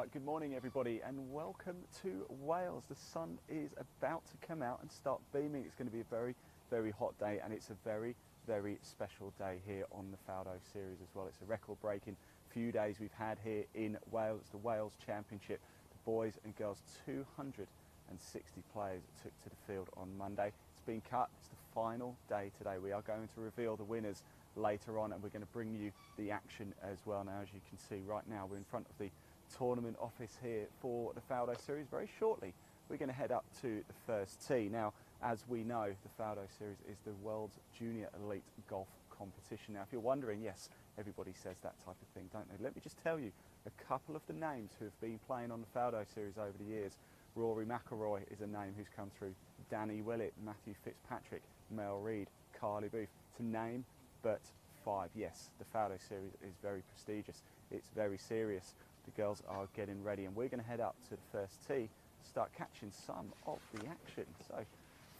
Right, good morning everybody and welcome to Wales. The sun is about to come out and start beaming. It's going to be a very, very hot day and it's a very, very special day here on the Faldo series as well. It's a record-breaking few days we've had here in Wales. It's the Wales Championship. The boys and girls, 260 players took to the field on Monday. It's been cut. It's the final day today. We are going to reveal the winners later on and we're going to bring you the action as well. Now, as you can see right now, we're in front of the tournament office here for the Faldo series. Very shortly we're going to head up to the first tee. Now, as we know, the Faldo series is the world's junior elite golf competition. Now, if you're wondering, yes, everybody says that type of thing, don't they? Let me just tell you a couple of the names who have been playing on the Faldo series over the years. Rory McIlroy is a name who's come through. Danny Willett, Matthew Fitzpatrick, Mel Reid, Carly Booth, to name but 5. Yes, the Faldo series is very prestigious. It's very serious. The girls are getting ready and we're going to head up to the first tee, start catching some of the action. So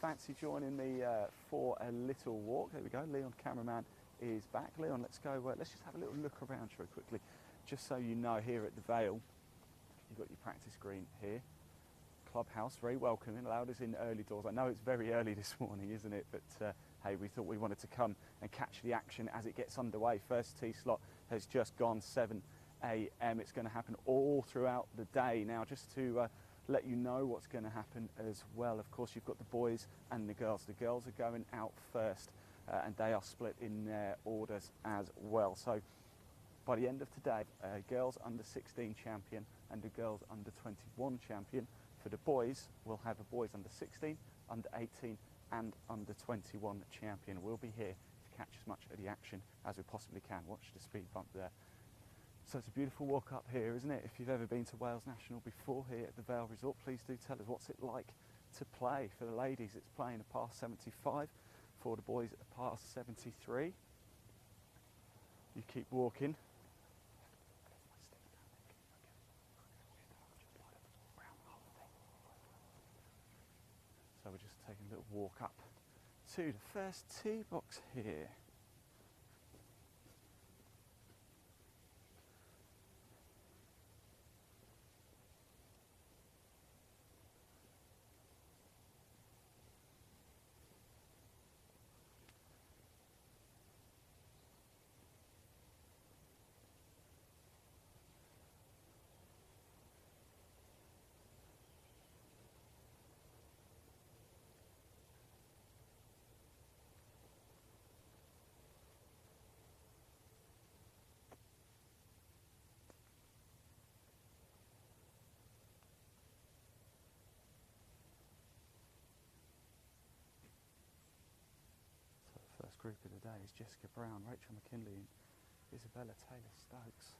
fancy joining me for a little walk. There we go, Leon cameraman is back. Leon, let's go, let's just have a little look around very quickly. Just so you know, here at the Vale, you've got your practice green here. Clubhouse, very welcoming, allowed us in early doors. I know it's very early this morning, isn't it? But hey, we thought we wanted to come and catch the action as it gets underway. First tee slot has just gone 7 a.m. It's going to happen all throughout the day. Now, just to let you know what's going to happen as well, of course, you've got the boys and the girls. The girls are going out first and they are split in their orders as well. So by the end of today, a girls under 16 champion and a girls under 21 champion. For the boys, we'll have a boys under 16, under 18 and under 21 champion. We'll be here to catch as much of the action as we possibly can. Watch the speed bump there. So it's a beautiful walk up here, isn't it? If you've ever been to Wales National before here at the Vale Resort, please do tell us what's it like to play. For the ladies, it's playing a par 75. For the boys, a par 73. You keep walking. So we're just taking a little walk up to the first tee box here. Group of the day is Jessica Brown, Rachel McKinley and Isabella Taylor-Stokes.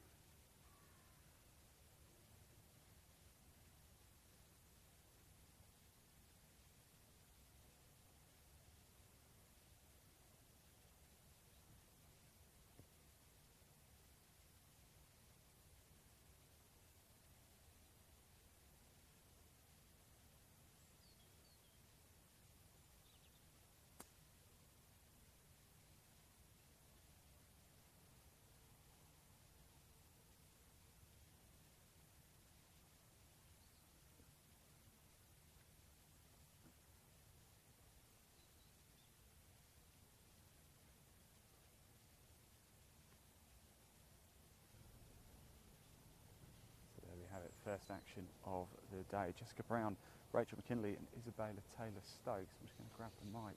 First action of the day. Jessica Brown, Rachel McKinley and Isabella Taylor-Stokes. I'm just going to grab the mic.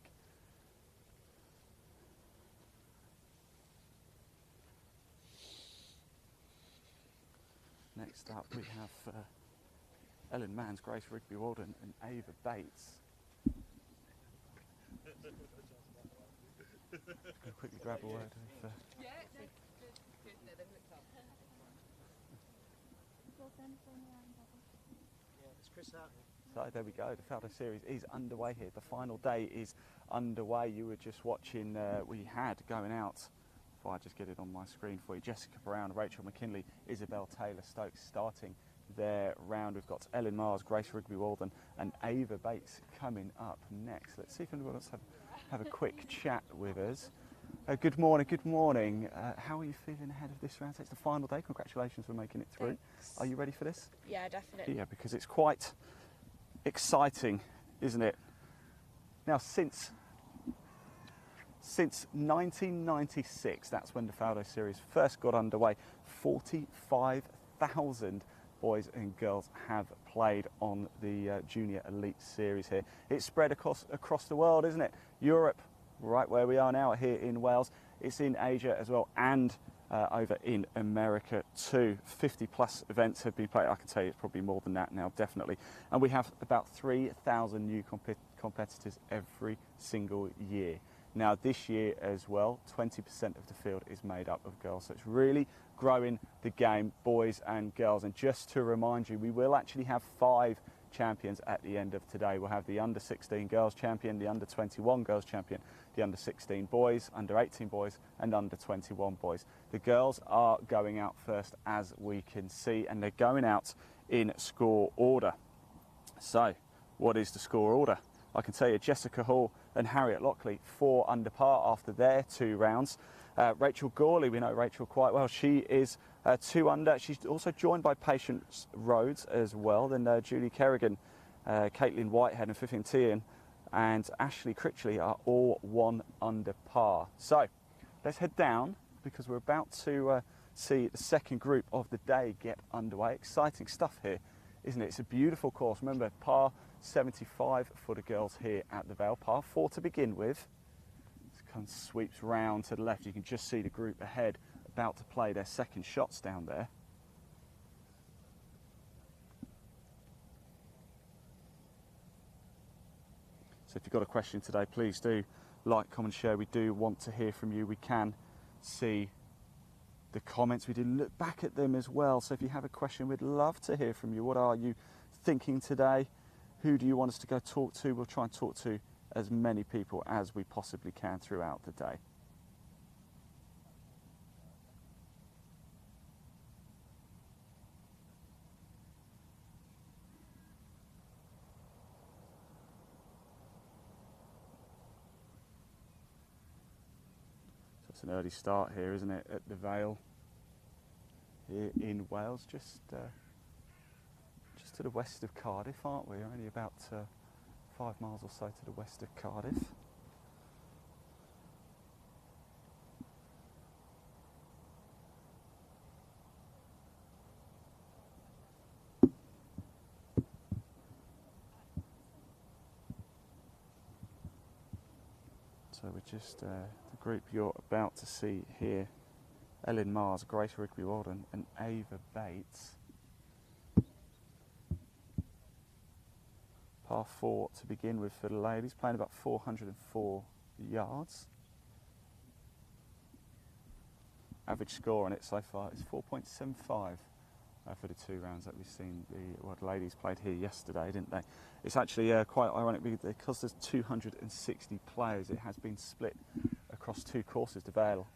Next up we have Ellen Manns, Grace Rigby-Walden and Ava Bates. Just going to quickly grab a word of... Yeah, no, good. No, they've hooked up. So there we go, the Faldo series is underway here. The final day is underway. You were just watching, we had going out, if I just get it on my screen for you, Jessica Brown, Rachel McKinley, Isabel Taylor-Stokes starting their round. We've got Ellen Mars, Grace Rigby-Walden and Ava Bates coming up next. Let's see if anyone else have a quick chat with us. Good morning, good morning. How are you feeling ahead of this round? It's the final day. Congratulations for making it through. Thanks. Are you ready for this? Yeah, definitely. Yeah, because it's quite exciting, isn't it? Now, since 1996, that's when the Faldo Series first got underway, 45,000 boys and girls have played on the Junior Elite Series here. It's spread across the world, isn't it? Europe, right where we are now here in Wales. It's in Asia as well, and over in America too. 50 plus events have been played. I can tell you it's probably more than that now, definitely. And we have about 3,000 new competitors every single year. Now this year as well, 20% of the field is made up of girls. So it's really growing the game, boys and girls. And just to remind you, we will actually have 5 champions at the end of today. We'll have the under 16 girls champion, the under 21 girls champion, the under 16 boys, under 18 boys and under 21 boys. The girls are going out first, as we can see, and they're going out in score order. So what is the score order? I can tell you Jessica Hall and Harriet Lockley 4 under par after their 2 rounds. Rachel Gawley, we know Rachel quite well. She is 2 under. She's also joined by Patience Rhodes as well. Then Julie Kerrigan, Caitlin Whitehead and Vivian Tian and Ashley Critchley are all 1 under par. So let's head down because we're about to see the second group of the day get underway. Exciting stuff here, isn't it? It's a beautiful course. Remember, par 75 for the girls here at the Vale. Par 4 to begin with. Kind of sweeps round to the left. You can just see the group ahead about to play their second shots down there. So if you've got a question today, please do like, comment, share. We do want to hear from you. We can see the comments. We do look back at them as well. So if you have a question, we'd love to hear from you. What are you thinking today? Who do you want us to go talk to? We'll try and talk to as many people as we possibly can throughout the day. So it's an early start here, isn't it, at the Vale here in Wales, just to the west of Cardiff, aren't we? We're only about 5 miles or so to the west of Cardiff. So we're just, the group you're about to see here, Ellen Mars, Grace Rigby Walden and Ava Bates. Par 4 to begin with for the ladies, playing about 404 yards. Average score on it so far is 4.75 for the 2 rounds that we've seen. The ladies played here yesterday, didn't they? It's actually quite ironic because there's 260 players. It has been split across 2 courses, the Vale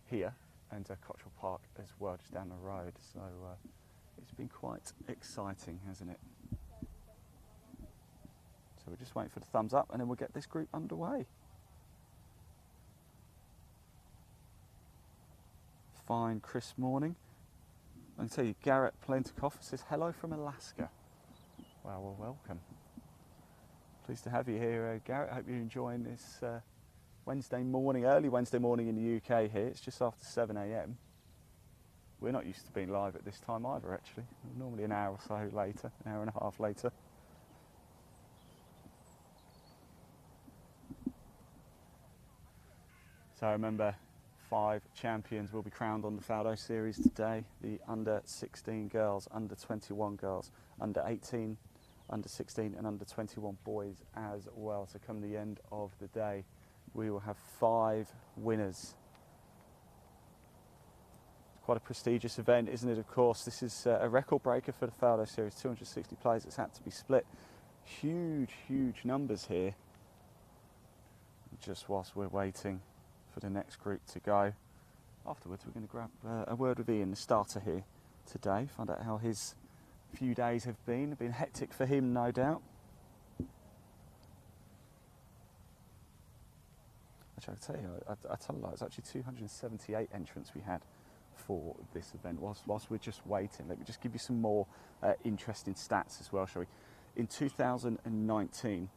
here and Cottrell Park as well, just down the road. So it's been quite exciting, hasn't it? So we're just waiting for the thumbs up and then we'll get this group underway. Fine, crisp morning. I can tell you, Garrett Plentykoff says hello from Alaska. Wow, well, welcome. Pleased to have you here, Garrett. I hope you're enjoying this Wednesday morning, early Wednesday morning in the UK here. It's just after 7 AM. We're not used to being live at this time either, actually. We're normally an hour or so later, an hour and a half later. So remember, 5 champions will be crowned on the Faldo Series today. The under 16 girls, under 21 girls, under 18, under 16 and under 21 boys as well. So come the end of the day, we will have 5 winners. Quite a prestigious event, isn't it? Of course, this is a record breaker for the Faldo Series. 260 players. It's had to be split. Huge, huge numbers here. Just whilst we're waiting for the next group to go. Afterwards, we're going to grab a word with Ian, the starter here today, find out how his few days have been. Been hectic for him, no doubt. Actually, I'll tell you, I tell you, it's actually 278 entrants we had for this event. Whilst we're just waiting, let me just give you some more interesting stats as well, shall we? In 2019,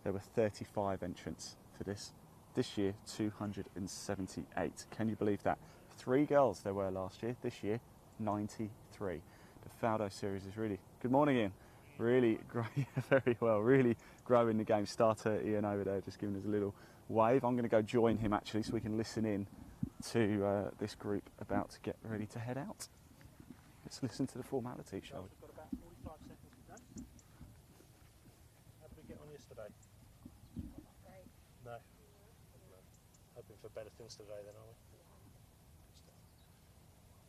there were 35 entrants for this. This year, 278. Can you believe that? 3 girls there were last year. This year, 93. The Faldo series is really... Good morning, Ian. Really growing very well. Really growing the game. Starter Ian over there, just giving us a little wave. I'm going to go join him actually, so we can listen in to this group about to get ready to head out. Let's listen to the formality, shall we? We've got about 45 seconds to go. How did we get on yesterday? Great. No. Hoping for better things today then, are we?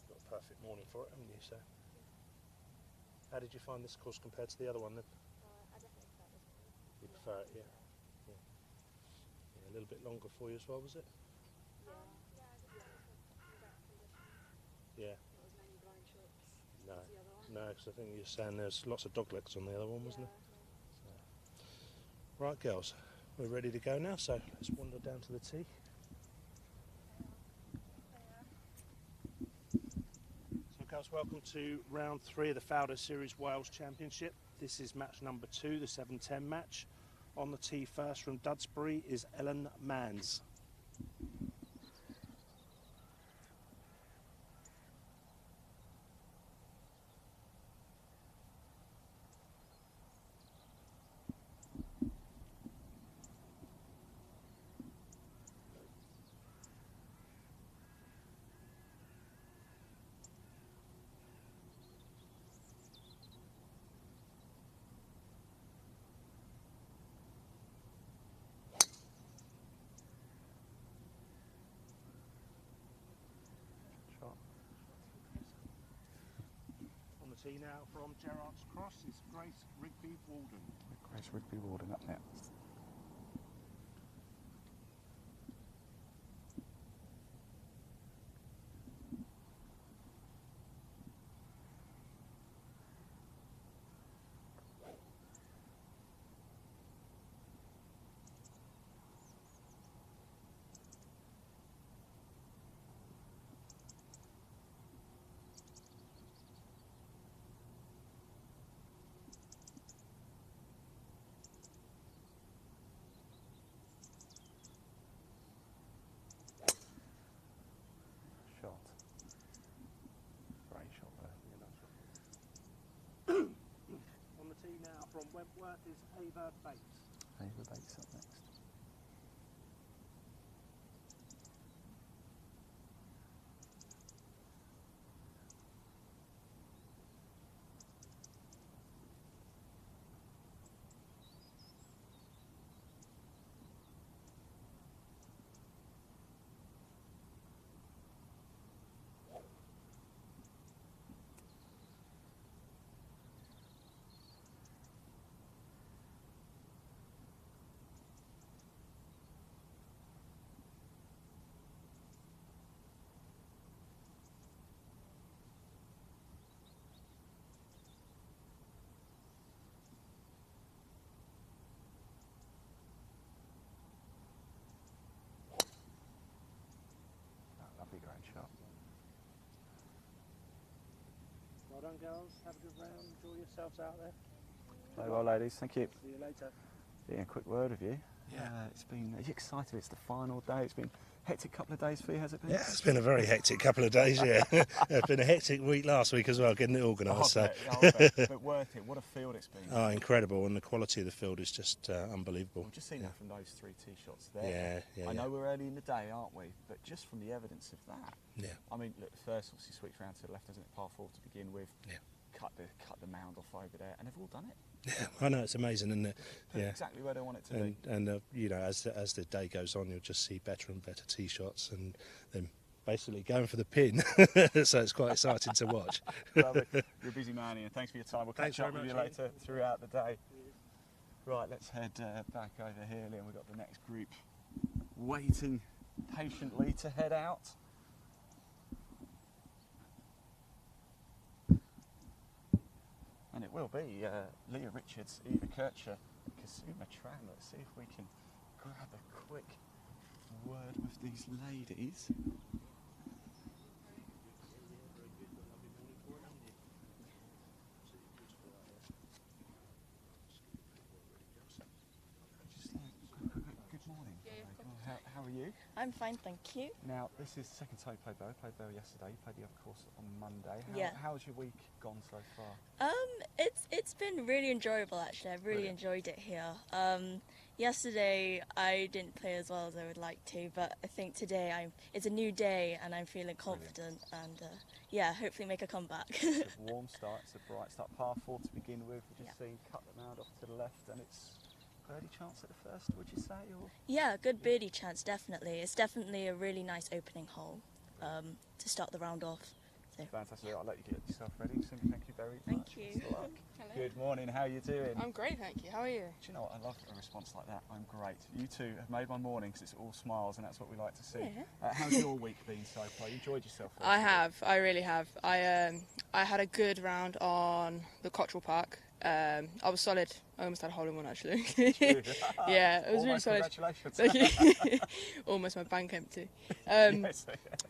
Got a perfect morning for it, haven't you? So, how did you find this course compared to the other one then? I definitely prefer this one. You prefer it, yeah. Yeah, a little bit longer for you as well, was it? Yeah, I did like the better conditions. Yeah. Not as many blind shots No. as the other one. No, because I think you're saying there's lots of dog legs on the other one, wasn't Yeah. there? Right, girls, we're ready to go now, so let's wander down to the tee. So, girls, welcome to round 3 of the Faldo Series Wales Championship. This is match number 2, the 7-10 match. On the tee first from Dudsbury is Ellen Mans. On the tee now from Gerrard's Cross is Grace Rigby Walden. Grace Rigby Warden up next. Shot. Great shot there. On the tee now from Wentworth is Ava Bates. Ava Bates up next. Lovely great shot. Well done, girls. Have a good round. Enjoy yourselves out there. Very well, ladies. Thank you. See you later. Yeah, a quick word of you. Yeah. It's been. Are you excited? It's the final day. It's been a hectic couple of days for you, has it been? Yeah, it's been a very hectic couple of days, yeah. It's been a hectic week last week as well, getting it organised. I'll So. bet, but worth it. What a field it's been. Oh, incredible, and the quality of the field is just unbelievable. We've just seen that from those 3 tee shots there. Yeah. I know we're early in the day, aren't we? But just from the evidence of that. Yeah. I mean, look, the first obviously switch round to the left, hasn't it? Par 4 to begin with. Yeah. Cut the mound off over there, and they've all done it. Yeah, I know, it's amazing, isn't it? Put it Yeah. exactly where they want it to be. And you know, as the day goes on, you'll just see better and better tee shots, and them basically going for the pin. So it's quite exciting to watch. Lovely. You're a busy man, Ian. Thanks for your time. We'll Thanks catch up very with you much, later throughout the day. Right, let's head back over here, Liam. We've got the next group waiting patiently to head out. And it will be Leah Richards, Eva Kircher, Kasuma Tran. Let's see if we can grab a quick word with these ladies. Good morning. How are you? I'm fine, thank you. Now, this is the second time you played Vale. You played Vale yesterday. You played the other course on Monday. How's your week gone so far? It's been really enjoyable actually. I've really enjoyed it here. Yesterday I didn't play as well as I would like to, but I think today it's a new day and I'm feeling confident and yeah, hopefully make a comeback. It's a warm start, it's a bright start. Par 4 to begin with. We've just seen cut the mound off to the left, and it's birdie chance at the first, would you say? Or? Yeah, good birdie chance, definitely. It's definitely a really nice opening hole to start the round off. So, fantastic. yeah. I'll let you get yourself ready. Cindy, thank you very much. Thank you. Best of luck. Hello. Good morning, how are you doing? I'm great, thank you. How are you? Do you know what? I love a response like that. I'm great. You two have made my morning because it's all smiles, and that's what we like to see. Yeah. How's your week been so far? You enjoyed yourself? I have. I really have. I had a good round on the Cottrell Park. I was solid. I almost had a hole in one actually. Yeah, it was really solid. Congratulations. Almost my bank empty. Yes.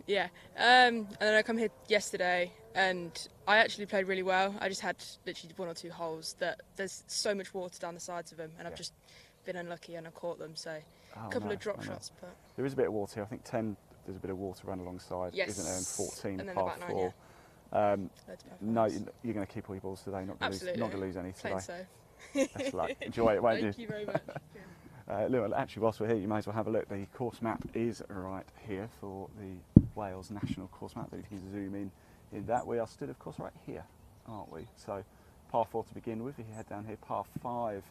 Yeah. And then I come here yesterday and I actually played really well. I just had literally 1 or 2 holes that there's so much water down the sides of them, and I've just been unlucky and I caught them. So a couple of drop shots, but there is a bit of water here. I think 10. There's a bit of water run alongside, isn't there? And 14 and then par the back 9, 4. No, you're going to keep all your balls today. Not going to lose any today. Best luck. Enjoy it, won't you? Thank you very much. Look, actually, whilst we're here, you may as well have a look. The course map is right here for the Wales National course map. If you can zoom in that, we are stood, of course, right here, aren't we? So, par 4 to begin with. If you head down here, par 5,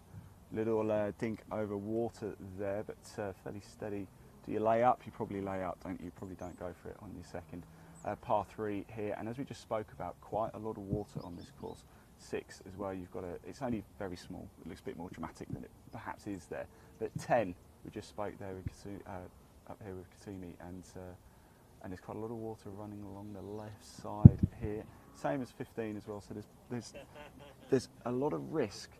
little dink over water there, but fairly steady. Do you lay up? You probably lay up, don't you? You probably don't go for it on your second. Par 3 here, and as we just spoke about, quite a lot of water on this course. 6 as well. You've got it's only very small. It looks a bit more dramatic than it perhaps is there. But 10, we just spoke there with up here with Kasumi, and there's quite a lot of water running along the left side here. Same as 15 as well. So there's a lot of risk,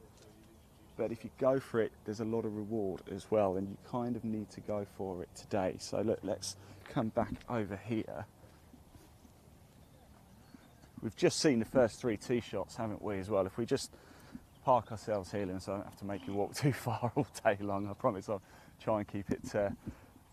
but if you go for it, there's a lot of reward as well, and you kind of need to go for it today. So look, let's come back over here. We've just seen the first 3 tee shots, haven't we, as well? If we just park ourselves here, so I don't have to make you walk too far all day long, I promise I'll try and keep it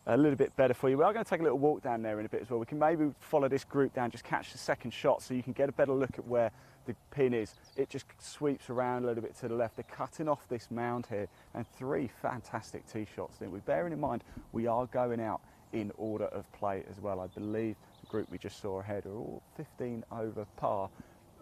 a little bit better for you. We are going to take a little walk down there in a bit as well. We can maybe follow this group down, just catch the second shot so you can get a better look at where the pin is. It just sweeps around a little bit to the left. They're cutting off this mound here, and 3 fantastic tee shots. We're bearing in mind we are going out in order of play as well. I believe the group we just saw ahead are all 15 over par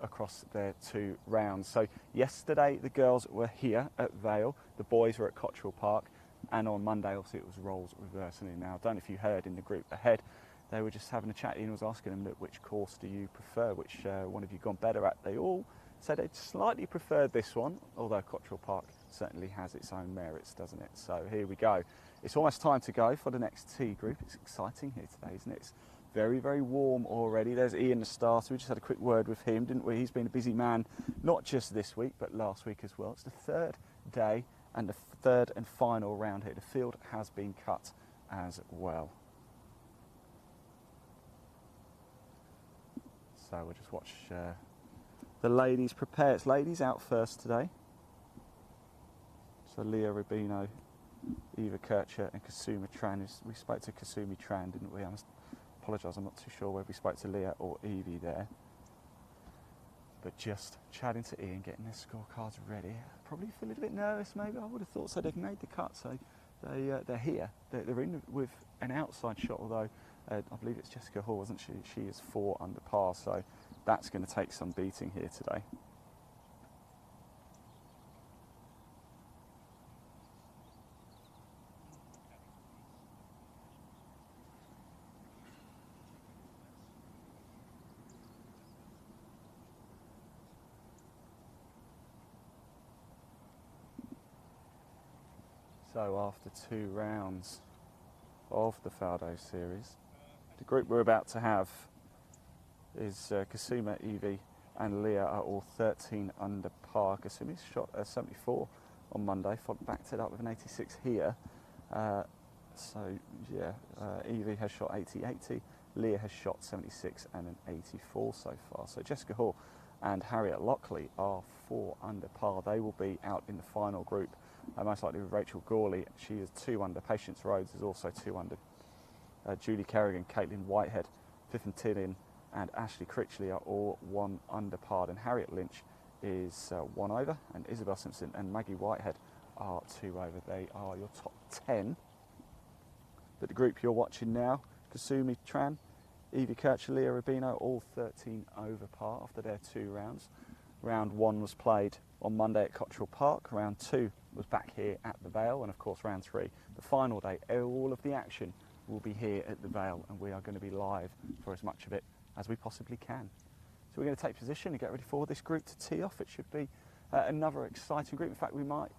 across their 2 rounds. So yesterday the girls were here at Vale, the boys were at Cottrell Park, and on Monday obviously it was roles reversing. Now I don't know if you heard in the group ahead, they were just having a chat. Ian was asking them, look, which course do you prefer, which one have you gone better at? They all said they slightly preferred this one, although Cottrell Park certainly has its own merits, doesn't it? So here we go. It's almost time to go for the next tee group. It's exciting here today, isn't it? It's very, very warm already. There's Ian, the starter. We just had a quick word with him, didn't we? He's been a busy man, not just this week, but last week as well. It's the 3rd day and the 3rd and final round here. The field has been cut as well. So we'll just watch the ladies prepare. It's ladies out first today. So Leah Rubino, Eva Kircher and Kasumi Tran. We spoke to Kasumi Tran, didn't we? I must apologise, I'm not too sure whether we spoke to Leah or Evie there. But just chatting to Ian, getting their scorecards ready. Probably feel a little bit nervous maybe. I would have thought so. They've made the cut, so they're here. They're in with an outside shot, although I believe it's Jessica Hall, wasn't she? She is 4 under par, so that's going to take some beating here today. So after 2 rounds of the Faldo series, the group we're about to have is Kasuma, Evie and Leah are all 13 under par. Kasumi's shot a 74 on Monday, backed it up with an 86 here. So yeah, Evie has shot 80-80, Leah has shot 76 and an 84 so far. So Jessica Hall and Harriet Lockley are 4 under par. They will be out in the final group, most likely with Rachel Gawley. She is 2 under. Patience Rhodes is also 2 under. Julie Kerrigan, Caitlin Whitehead, Vivian Tillin and Ashley Critchley are all 1 under par. And Harriet Lynch is 1 over, and Isabel Simpson and Maggie Whitehead are 2 over. They are your top 10. But the group you're watching now, Kasumi Tran, Evie Kircher, Leah Rubino, all 13 over par after their 2 rounds. Round 1 was played on Monday at Cottrell Park. Round 2 was back here at the Vale, and of course round 3, the final day. All of the action will be here at the Vale, and we are going to be live for as much of it as we possibly can. So we're going to take position and get ready for this group to tee off. It should be another exciting group. In fact, we might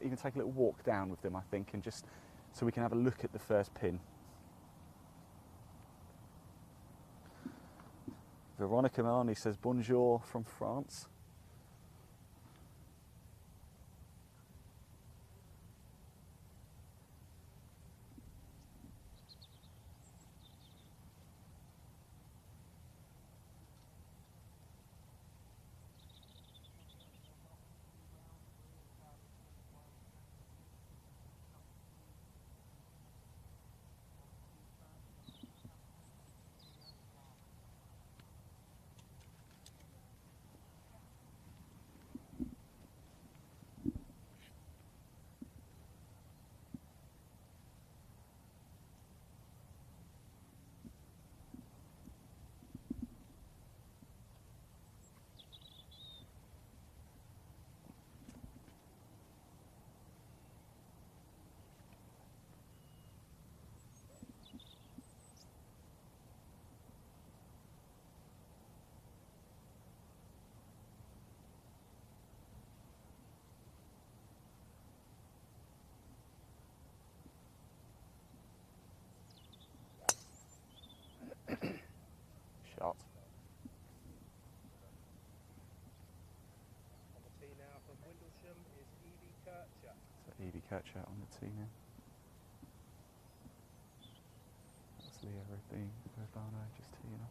even take a little walk down with them, I think, and just so we can have a look at the first pin. Veronica Marnie says bonjour from France. Shot. On the tee now from Windlesham is Evie Kircher. So Evie Kircher on the tee now. That's Leah Rubino just teeing off.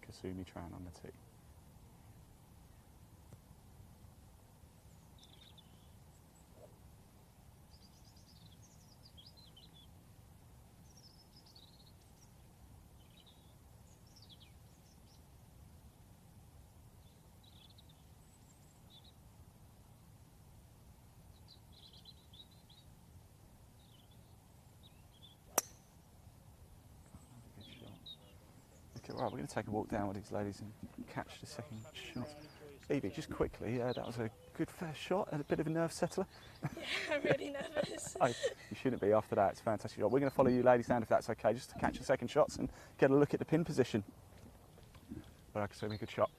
Kasumi Tran on the tee. Right, we're going to take a walk down with these ladies and catch the second shot. Evie, just quickly, that was a good first shot and a bit of a nerve settler. Yeah, I'm really nervous. You shouldn't be after that. It's a fantastic shot. We're going to follow you ladies down if that's okay, just to catch the second shots and get a look at the pin position. But I can say a good shot.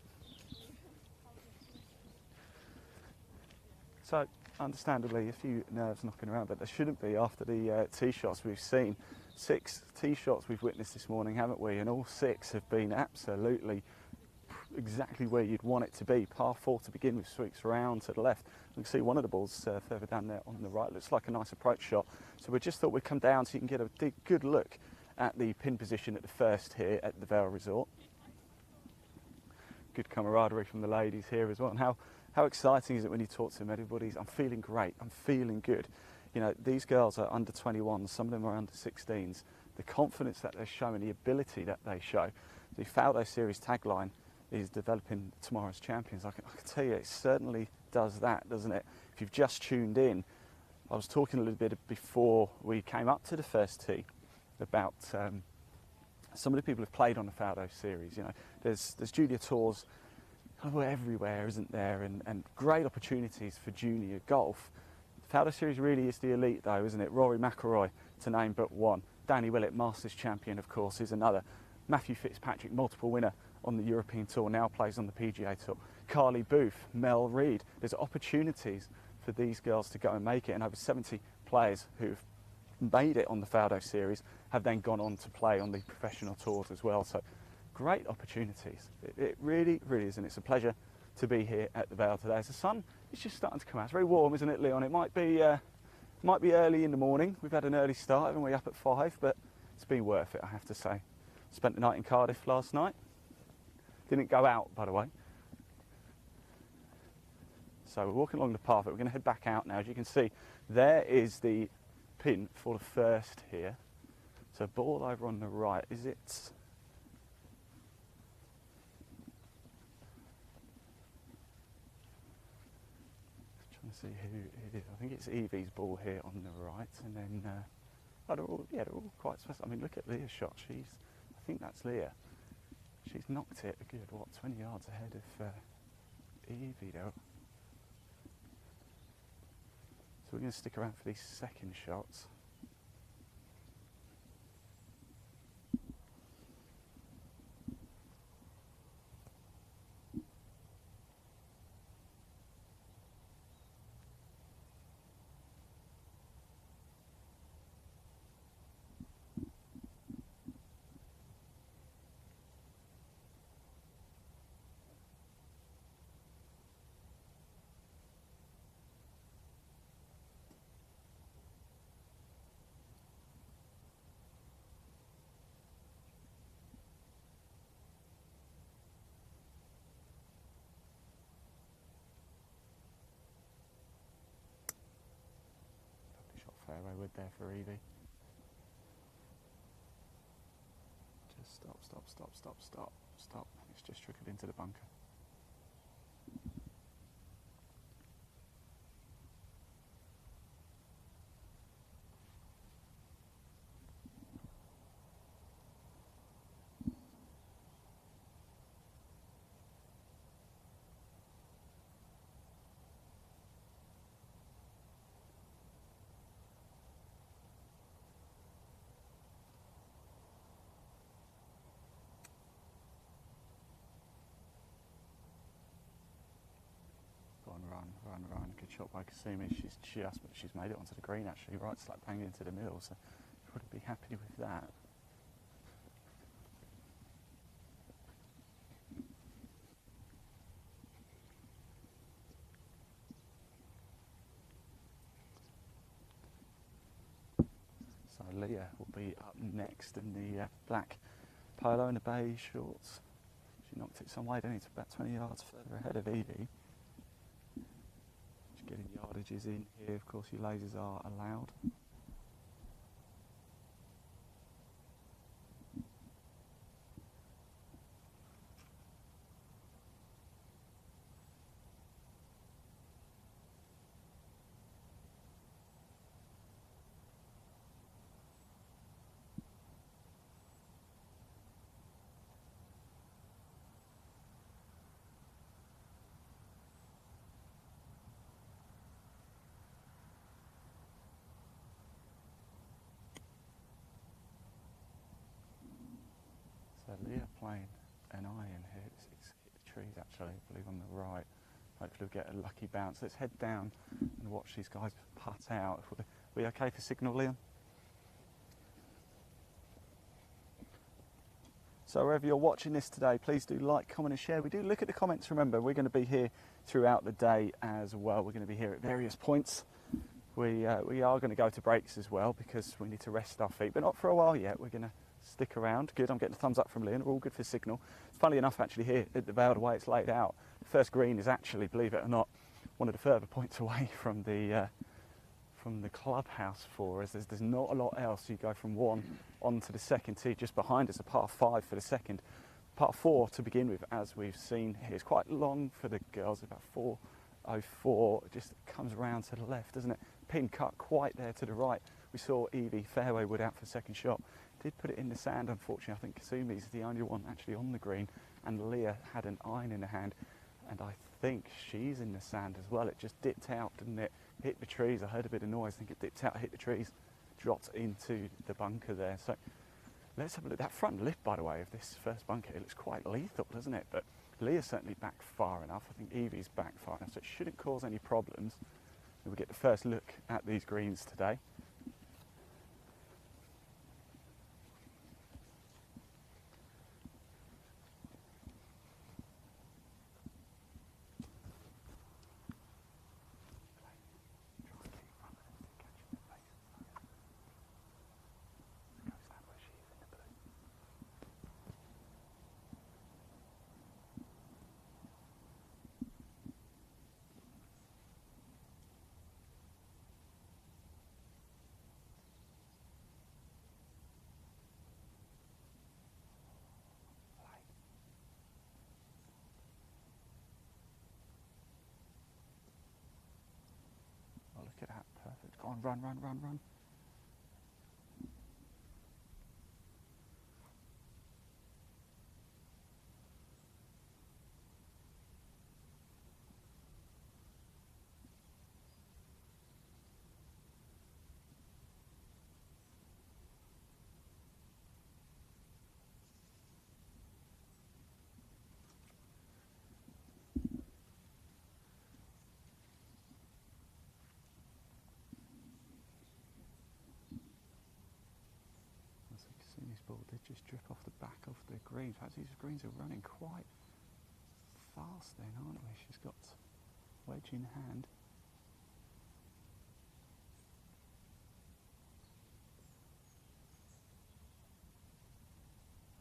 So, understandably, a few nerves knocking around, but there shouldn't be after the tee shots we've seen. 6 tee shots we've witnessed this morning, haven't we? And all 6 have been absolutely exactly where you'd want it to be. Par 4 to begin with, sweeps round to the left. You can see one of the balls further down there on the right. Looks like a nice approach shot. So we just thought we'd come down so you can get a good look at the pin position at the first here at the Vale Resort. Good camaraderie from the ladies here as well. And how exciting is it when you talk to them? Everybody's, I'm feeling great, I'm feeling good. You know, these girls are under 21s, some of them are under 16s. The confidence that they're showing, the ability that they show. The Faldo Series tagline is developing tomorrow's champions. I can tell you, it certainly does that, doesn't it? If you've just tuned in, I was talking a little bit before we came up to the first tee about some of the people who've played on the Faldo Series. You know, there's junior tours everywhere, isn't there? And great opportunities for junior golf. The Faldo Series really is the elite, though, isn't it? Rory McIlroy, to name but one. Danny Willett, Masters champion, of course, is another. Matthew Fitzpatrick, multiple winner on the European Tour, now plays on the PGA Tour. Carly Booth, Mel Reid. There's opportunities for these girls to go and make it, and over 70 players who've made it on the Faldo Series have then gone on to play on the professional tours as well. So great opportunities. It really, really is, and it's a pleasure to be here at the Vale today. As the sun is just starting to come out. It's very warm, isn't it, Leon? It might be early in the morning. We've had an early start, haven't we, up at 5, but it's been worth it, I have to say. Spent the night in Cardiff last night. Didn't go out, by the way. So we're walking along the path, but we're going to head back out now. As you can see, there is the pin for the first here. So ball over on the right. Is it? Trying to see who it is. I think it's Evie's ball here on the right, and then they're all quite special. I mean, look at Leah's shot. I think that's Leah. She's knocked it a good 20 yards ahead of Evie though. So we're going to stick around for these second shots. Fairway wood there for Evie. Just stop. It's just trickled into the bunker. Run. Good shot by Kasumi. She's made it onto the green actually, right slap bang into the middle, so you would be happy with that. So Leah will be up next in the black polo and the beige shorts. She knocked it some way, didn't it? It's about 20 yards further ahead of Evie. Getting yardages in here, of course your lasers are allowed. So Leah playing an iron here. It's hit the trees actually, I believe on the right. Hopefully we'll get a lucky bounce. Let's head down and watch these guys putt out. Are we okay for signal, Liam? So wherever you're watching this today, please do like, comment and share. We do look at the comments, remember. We're going to be here throughout the day as well. We're going to be here at various points. We are going to go to breaks as well because we need to rest our feet, but not for a while yet. We're going to stick around. Good, I'm getting a thumbs up from Leon. We're all good for signal. Funnily enough, actually, here at the Vale, the way it's laid out, the first green is actually, believe it or not, one of the further points away from the clubhouse for us. There's not a lot else. You go from one onto the second tee just behind us, a par 5 for the second. Par 4 to begin with, as we've seen here. It's quite long for the girls, about 4:04. It just comes around to the left, doesn't it? Pin cut quite there to the right. We saw Evie fairway wood out for the second shot. Did put it in the sand, unfortunately. I think Kasumi's the only one actually on the green, and Leah had an iron in her hand, and I think she's in the sand as well. It just dipped out, didn't it? Hit the trees. I heard a bit of noise. I think it dipped out, hit the trees. dropped into the bunker there. So let's have a look. That front lip, by the way, of this first bunker, it looks quite lethal, doesn't it? But Leah's certainly back far enough. I think Evie's back far enough, so it shouldn't cause any problems. We'll get the first look at these greens today. Oh, look at that, perfect. Go on, run, run, run, run. His ball did just drip off the back of the green. In fact, these greens are running quite fast then, aren't we? She's got wedge in hand.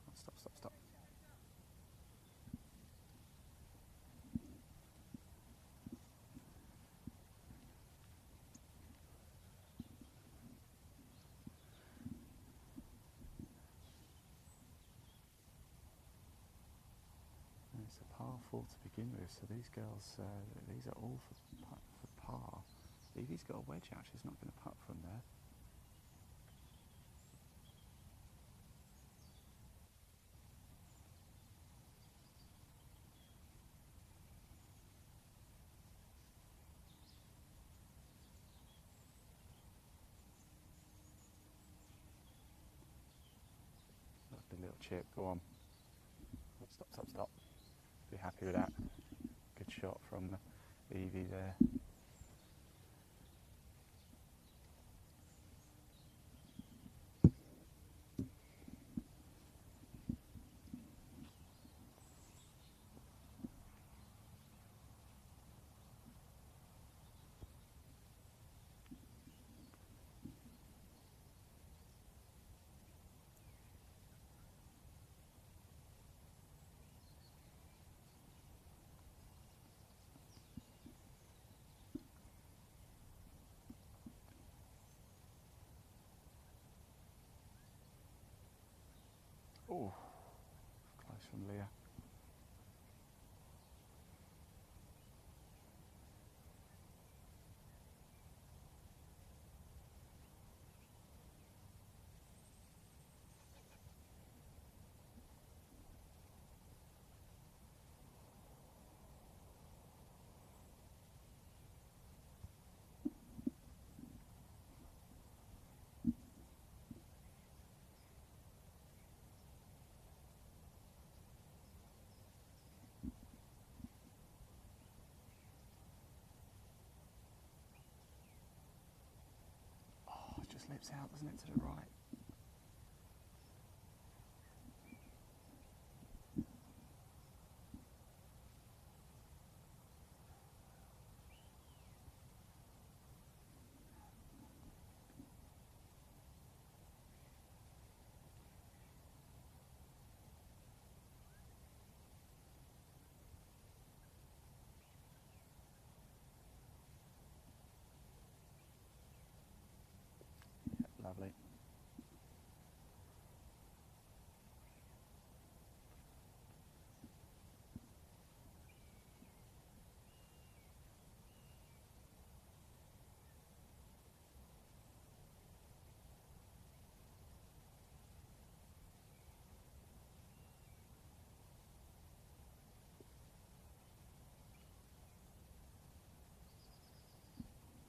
Oh, stop, stop, stop. It's a par 4 to begin with, so these girls, these are all for par. Evie's got a wedge out, she's not going to putt from there. Lovely little chip, go on. Stop, stop, stop. Be happy with that. Good shot from Evie there. Oh, close from Leah. Oh, it just lips out, doesn't it, to the right? Lovely.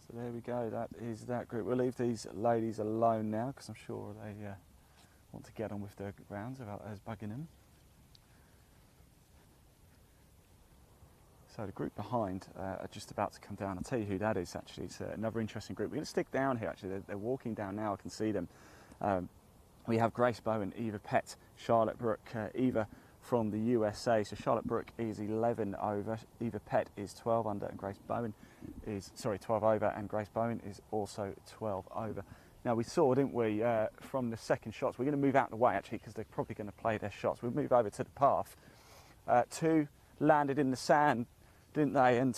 So there we go, that is that group. We'll leave these ladies alone now because I'm sure they want to get on with their rounds without us bugging them. So the group behind are just about to come down. I'll tell you who that is actually. It's another interesting group. We're going to stick down here actually. They're walking down now, I can see them. We have Grace Bowen, Eva Pett, Charlotte Brooke, Eva from the USA. So Charlotte Brooke is 11 over, Eva Pett is 12 under, and Grace Bowen is, 12 over, and Grace Bowen is also 12 over. Now we saw, didn't we, from the second shots, we're going to move out of the way actually because they're probably going to play their shots. We'll move over to the path. Two landed in the sand, didn't they? And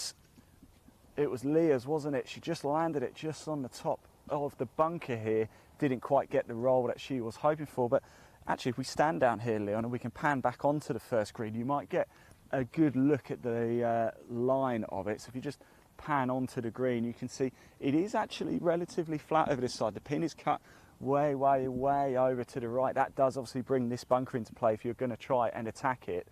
it was Leah's, wasn't it? She just landed it just on the top of the bunker here. Didn't quite get the roll that she was hoping for. But actually, if we stand down here, Leon, and we can pan back onto the first green, you might get a good look at the line of it. So if you just pan onto the green, you can see it is actually relatively flat over this side. The pin is cut way, way, way over to the right. That does obviously bring this bunker into play if you're going to try and attack it.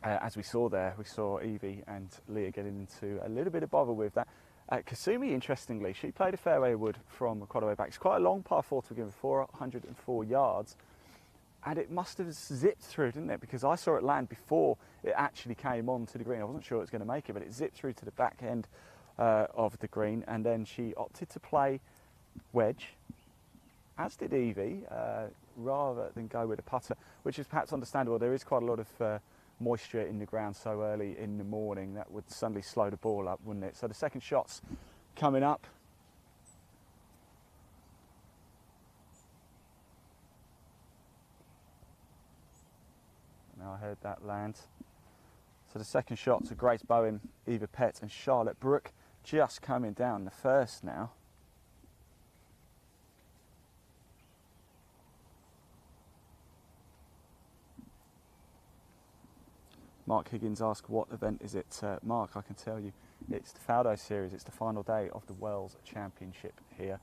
As we saw there, we saw Evie and Leah getting into a little bit of bother with that. Kasumi, interestingly, she played a fairway wood from quite a way back. It's quite a long par 4 to begin with, 404 yards. And it must have zipped through, didn't it? Because I saw it land before it actually came on to the green. I wasn't sure it was going to make it, but it zipped through to the back end of the green. And then she opted to play wedge, as did Evie, rather than go with a putter, which is perhaps understandable. There is quite a lot of moisture in the ground so early in the morning that would suddenly slow the ball up, wouldn't it? So the second shot's coming up. Now I heard that land. So the second shots are Grace Bowen, Eva Pett and Charlotte Brooke just coming down the first now. Mark Higgins asked, what event is it? Mark, I can tell you, it's the Faldo Series. It's the final day of the Wells Championship here.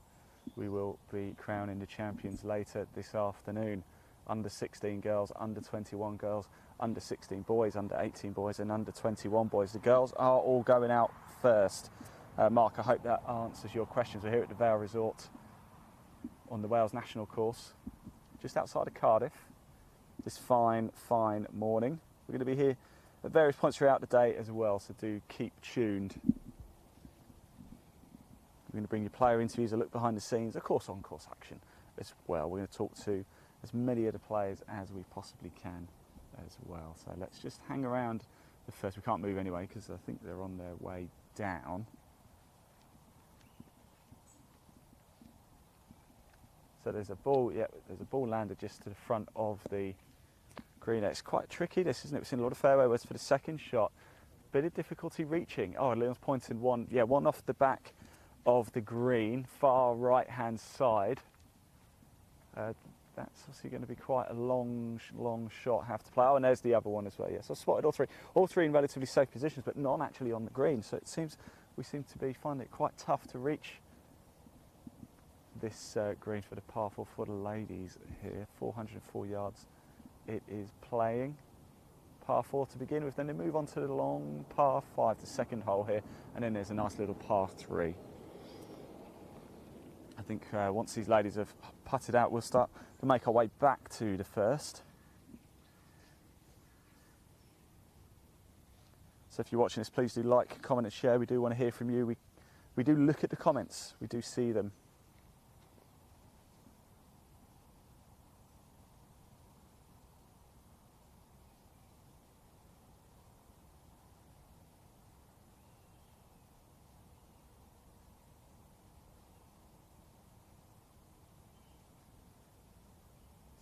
We will be crowning the champions later this afternoon. Under 16 girls, under 21 girls, under 16 boys, under 18 boys and under 21 boys. The girls are all going out first. Mark, I hope that answers your questions. We're here at the Vale Resort on the Wales National Course, just outside of Cardiff, this fine, fine morning. We're going to be here at various points throughout the day as well, so do keep tuned. We're going to bring you player interviews, a look behind the scenes, of course on-course action as well. We're going to talk to as many of the players as we possibly can as well. So let's just hang around the first. We can't move anyway because I think they're on their way down. So there's a ball, yeah, there's a ball landed just to the front of the green. It's quite tricky this, isn't it? We've seen a lot of fairway woods for the second shot. Bit of difficulty reaching. Oh, Leon's pointing one off the back of the green, far right hand side. That's obviously going to be quite a long shot, have to play. Oh, and there's the other one as well. Yes, I spotted all three in relatively safe positions, but none actually on the green. So it seems we seem to be finding it quite tough to reach this green for the par 4 for the ladies here. 404 yards it is playing. Par 4 to begin with, then they move on to the long par 5, the second hole here, and then there's a nice little par 3. I think once these ladies have putted out, we'll start to make our way back to the first. So if you're watching this, please do like, comment and share. We do want to hear from you. We do look at the comments. We do see them.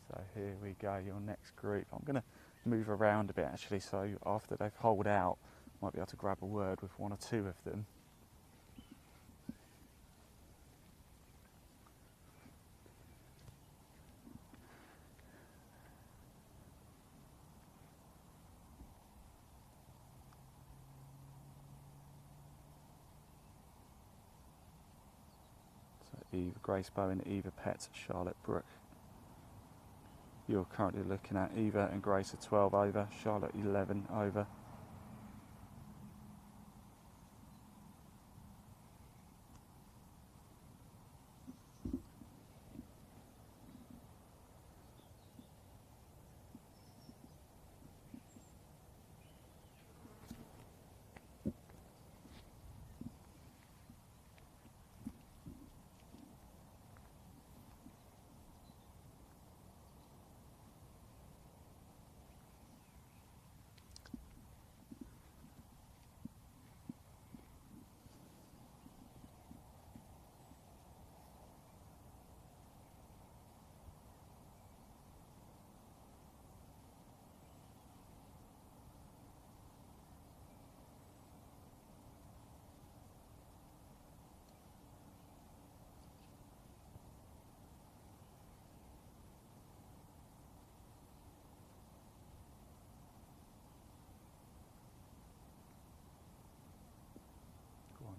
So here we go, your next group. I'm going to move around a bit actually, so after they've holed out, might be able to grab a word with one or two of them. So Grace Bowen, Eva Pett, Charlotte Brooke. You're currently looking at Eva and Grace at 12 over, Charlotte 11 over.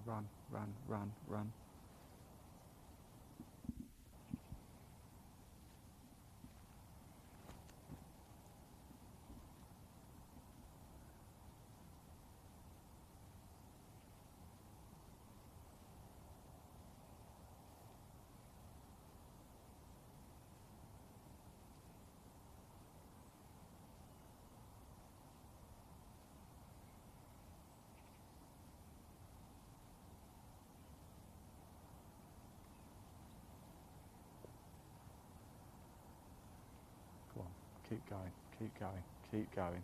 run, run, run, run. Go on, keep going, keep going, keep going.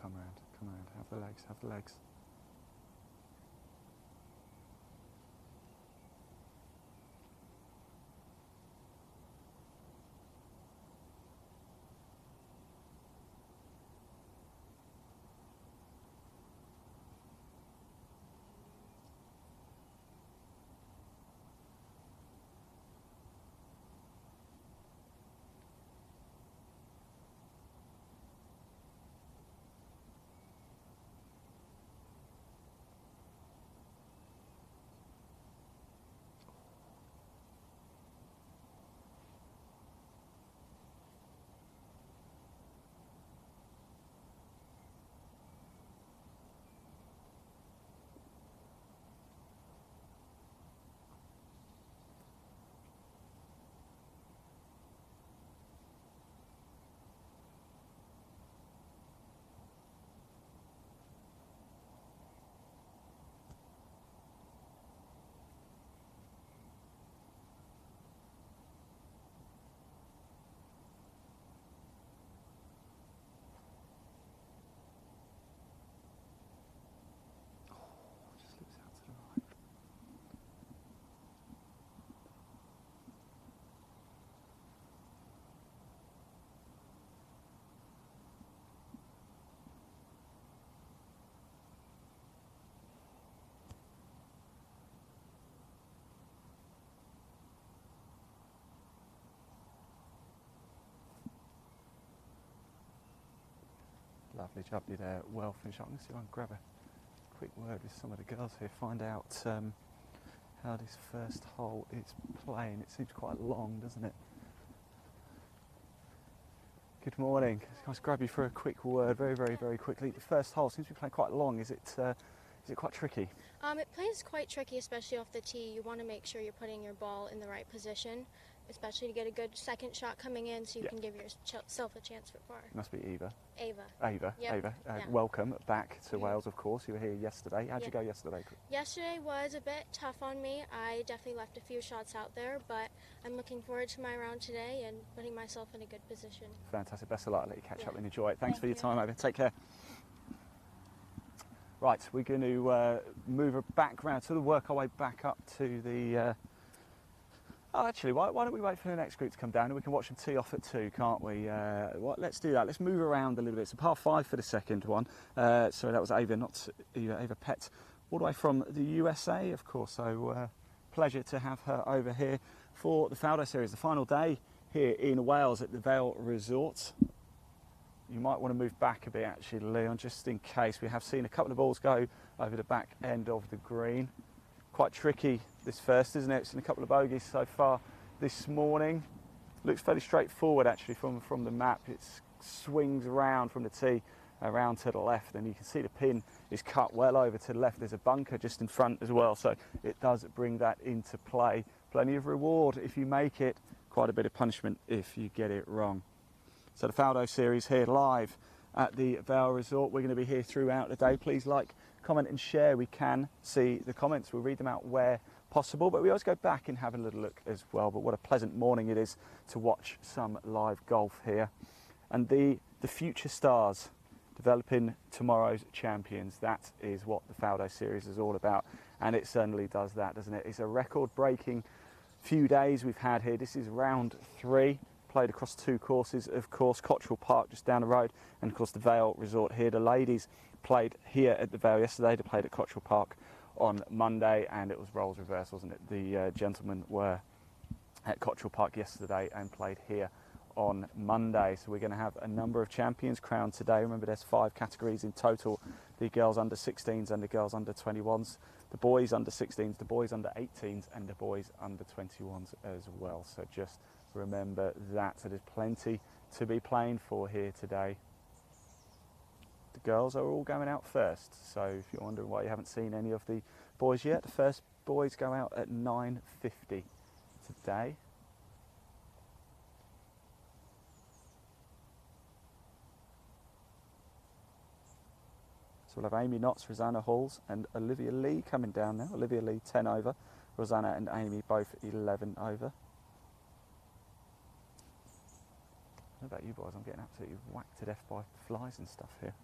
Come around, have the legs, have the legs. Just looks out to the right. Lovely jubbly there, well finished. I'm going to see if I can grab a quick word with some of the girls here, find out how this first hole is playing. It seems quite long, doesn't it? Good morning. Can I just grab you for a quick word, very, very, very quickly. The first hole seems to be playing quite long. Is it quite tricky? It plays quite tricky, especially off the tee. You want to make sure you're putting your ball in the right position, especially to get a good second shot coming in so you can give yourself a chance for par. It must be Eva. Ava. Yep. Ava. Yeah. Welcome back to Wales, of course. You were here yesterday. How'd you go yesterday? Yesterday was a bit tough on me. I definitely left a few shots out there, but I'm looking forward to my round today and putting myself in a good position. Fantastic. Best of luck. I'll let you catch up and enjoy it. Thanks for your time, Ava. Take care. Right, we're going to move back round, sort of work our way back up to the... Oh, actually, why don't we wait for the next group to come down and we can watch them tee off at 2, can't we? Let's do that. Let's move around a little bit. It's a par 5 for the second one. Sorry, that was Ava, not Eva, Ava Pett, all the way from the USA, of course. So pleasure to have her over here for the Faldo Series, the final day here in Wales at the Vale Resort. You might want to move back a bit, actually, Leon, just in case. We have seen a couple of balls go over the back end of the green. Quite tricky this first, isn't it? It's in a couple of bogeys so far this morning. Looks fairly straightforward actually from the map. It swings around from the tee around to the left, and you can see the pin is cut well over to the left. There's a bunker just in front as well, so it does bring that into play. Plenty of reward if you make it, quite a bit of punishment if you get it wrong. So the Faldo Series here live at the Vale Resort. We're going to be here throughout the day. Please like, comment and share. We can see the comments. We'll read them out where possible, but we always go back and have a little look as well. But what a pleasant morning it is to watch some live golf here. And the future stars developing tomorrow's champions. That is what the Faldo Series is all about, and it certainly does that, doesn't it? It's a record-breaking few days we've had here. This is round 3, played across 2 courses, of course, Cottrell Park just down the road, and of course the Vale Resort here. The ladies played here at the Vale yesterday. They played at Cottrell Park on Monday, and it was roles reversed, wasn't it? The gentlemen were at Cottrell Park yesterday and played here on Monday. So we're going to have a number of champions crowned today. Remember, there's 5 categories in total: the girls under 16s and the girls under 21s, the boys under 16s, the boys under 18s, and the boys under 21s as well. So just remember that. So there's plenty to be playing for here today. The girls are all going out first, so if you're wondering why you haven't seen any of the boys yet, the first boys go out at 9:50 today. So we'll have Amy Knotts, Rosanna Halls and Olivia Lee coming down now. Olivia Lee 10 over, Rosanna and Amy both 11 over. What about you boys? I'm getting absolutely whacked to death by flies and stuff here.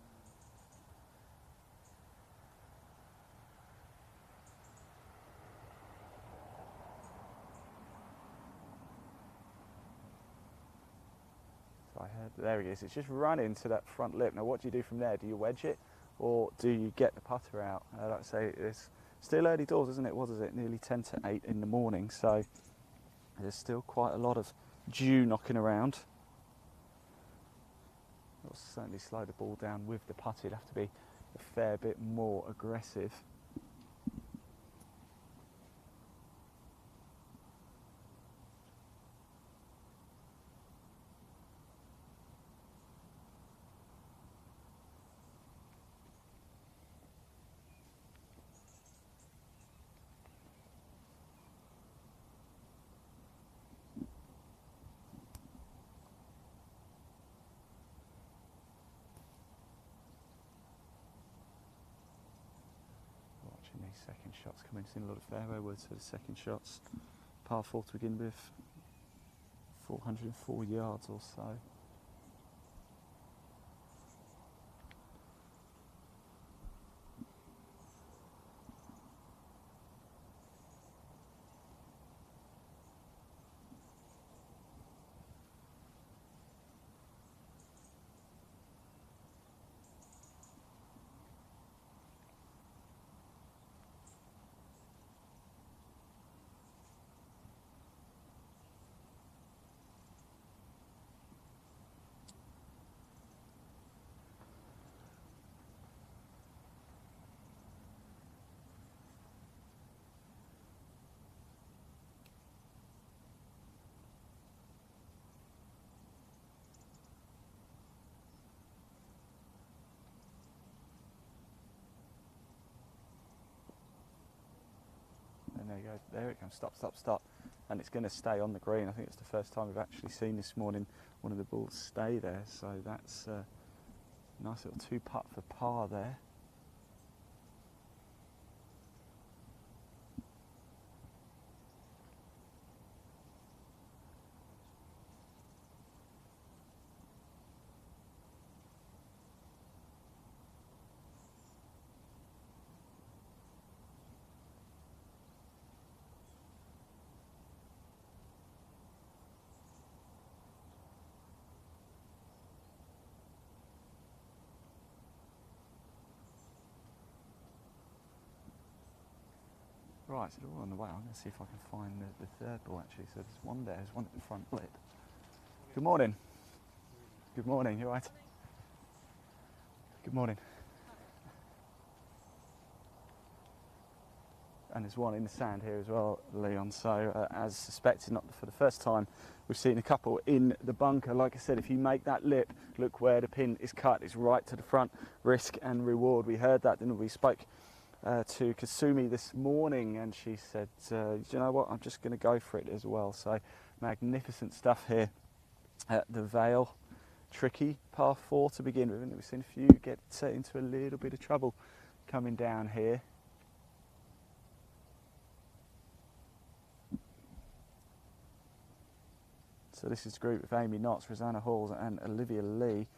So I heard, there he is, it's just running to that front lip. Now what do you do from there? Do you wedge it, or do you get the putter out? Like I say, it's still early doors, isn't it? What is it? Nearly 10 to 8 in the morning, so there's still quite a lot of dew knocking around. It'll certainly slow the ball down with the putter. You'd have to be a fair bit more aggressive. These second shots coming, seen a lot of fairway woods for the second shots. Par 4 to begin with, 404 yards or so. And there you go, there it comes, stop, stop, stop. And it's going to stay on the green. I think it's the first time we've actually seen this morning one of the balls stay there. So that's a nice little 2-putt for par there. Right, so they're all on the way. I'm going to see if I can find the third ball actually. So there's one there, there's one at the front lip. Good morning. Good morning, you alright? Good morning. And there's one in the sand here as well, Leon. So as suspected, not for the first time, we've seen a couple in the bunker. Like I said, if you make that lip, look where the pin is cut. It's right to the front, risk and reward. We heard that, didn't we? We spoke to Kasumi this morning, and she said, you know what, I'm just going to go for it as well. So magnificent stuff here at the Vale. tricky par 4 to begin with, and we've seen a few get into a little bit of trouble coming down here. So this is the group of Amy Knotts, Rosanna Halls and Olivia Lee.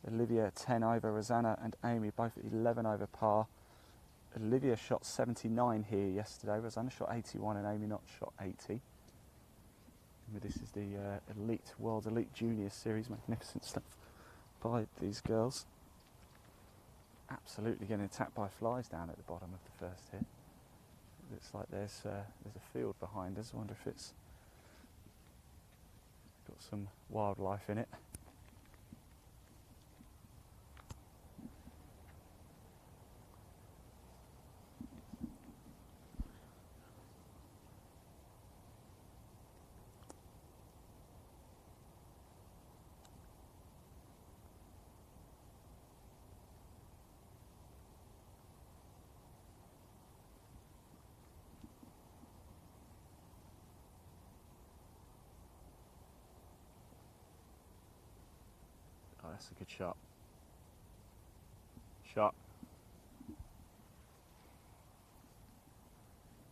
Olivia 10 over, Rosanna and Amy both at 11 over par. Olivia shot 79 here yesterday, Rosanna shot 81 and Amy Knotts shot 80. And this is the World Elite Junior Series, magnificent stuff by these girls. Absolutely getting attacked by flies down at the bottom of the first hit. It looks like there's a field behind us. I wonder if it's got some wildlife in it. Oh, that's a good shot.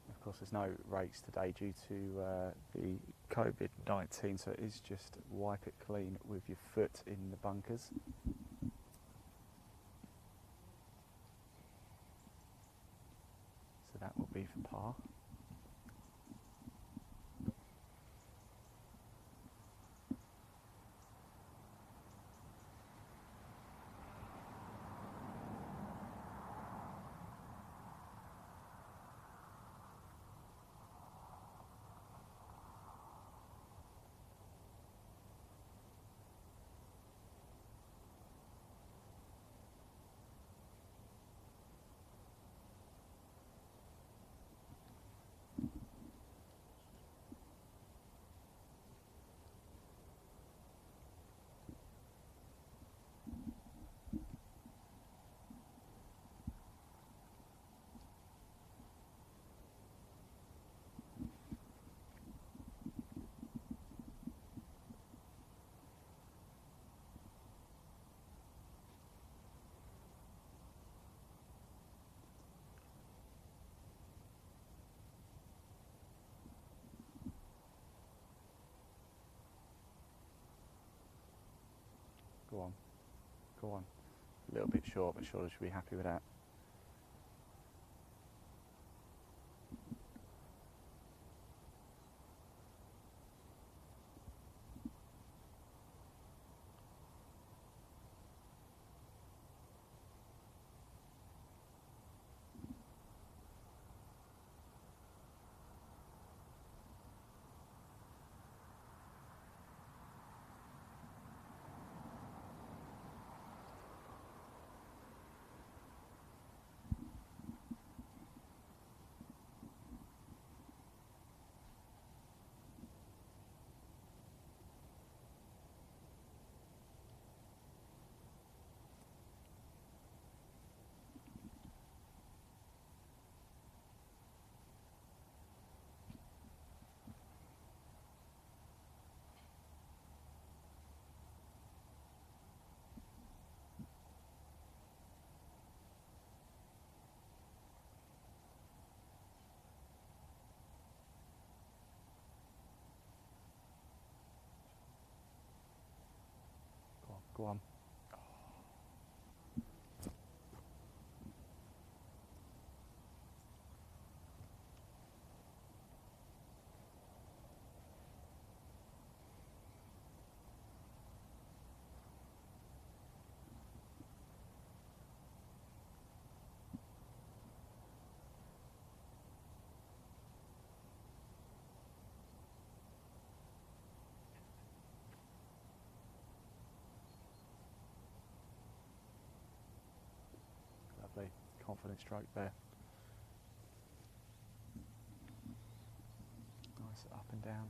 Of course, there's no race today due to the COVID-19, so it is just wipe it clean with your foot in the bunkers. So that will be for par. Go on. A little bit short, but surely should be happy with that. Go on. Lovely, confident stroke there. Nice up and down.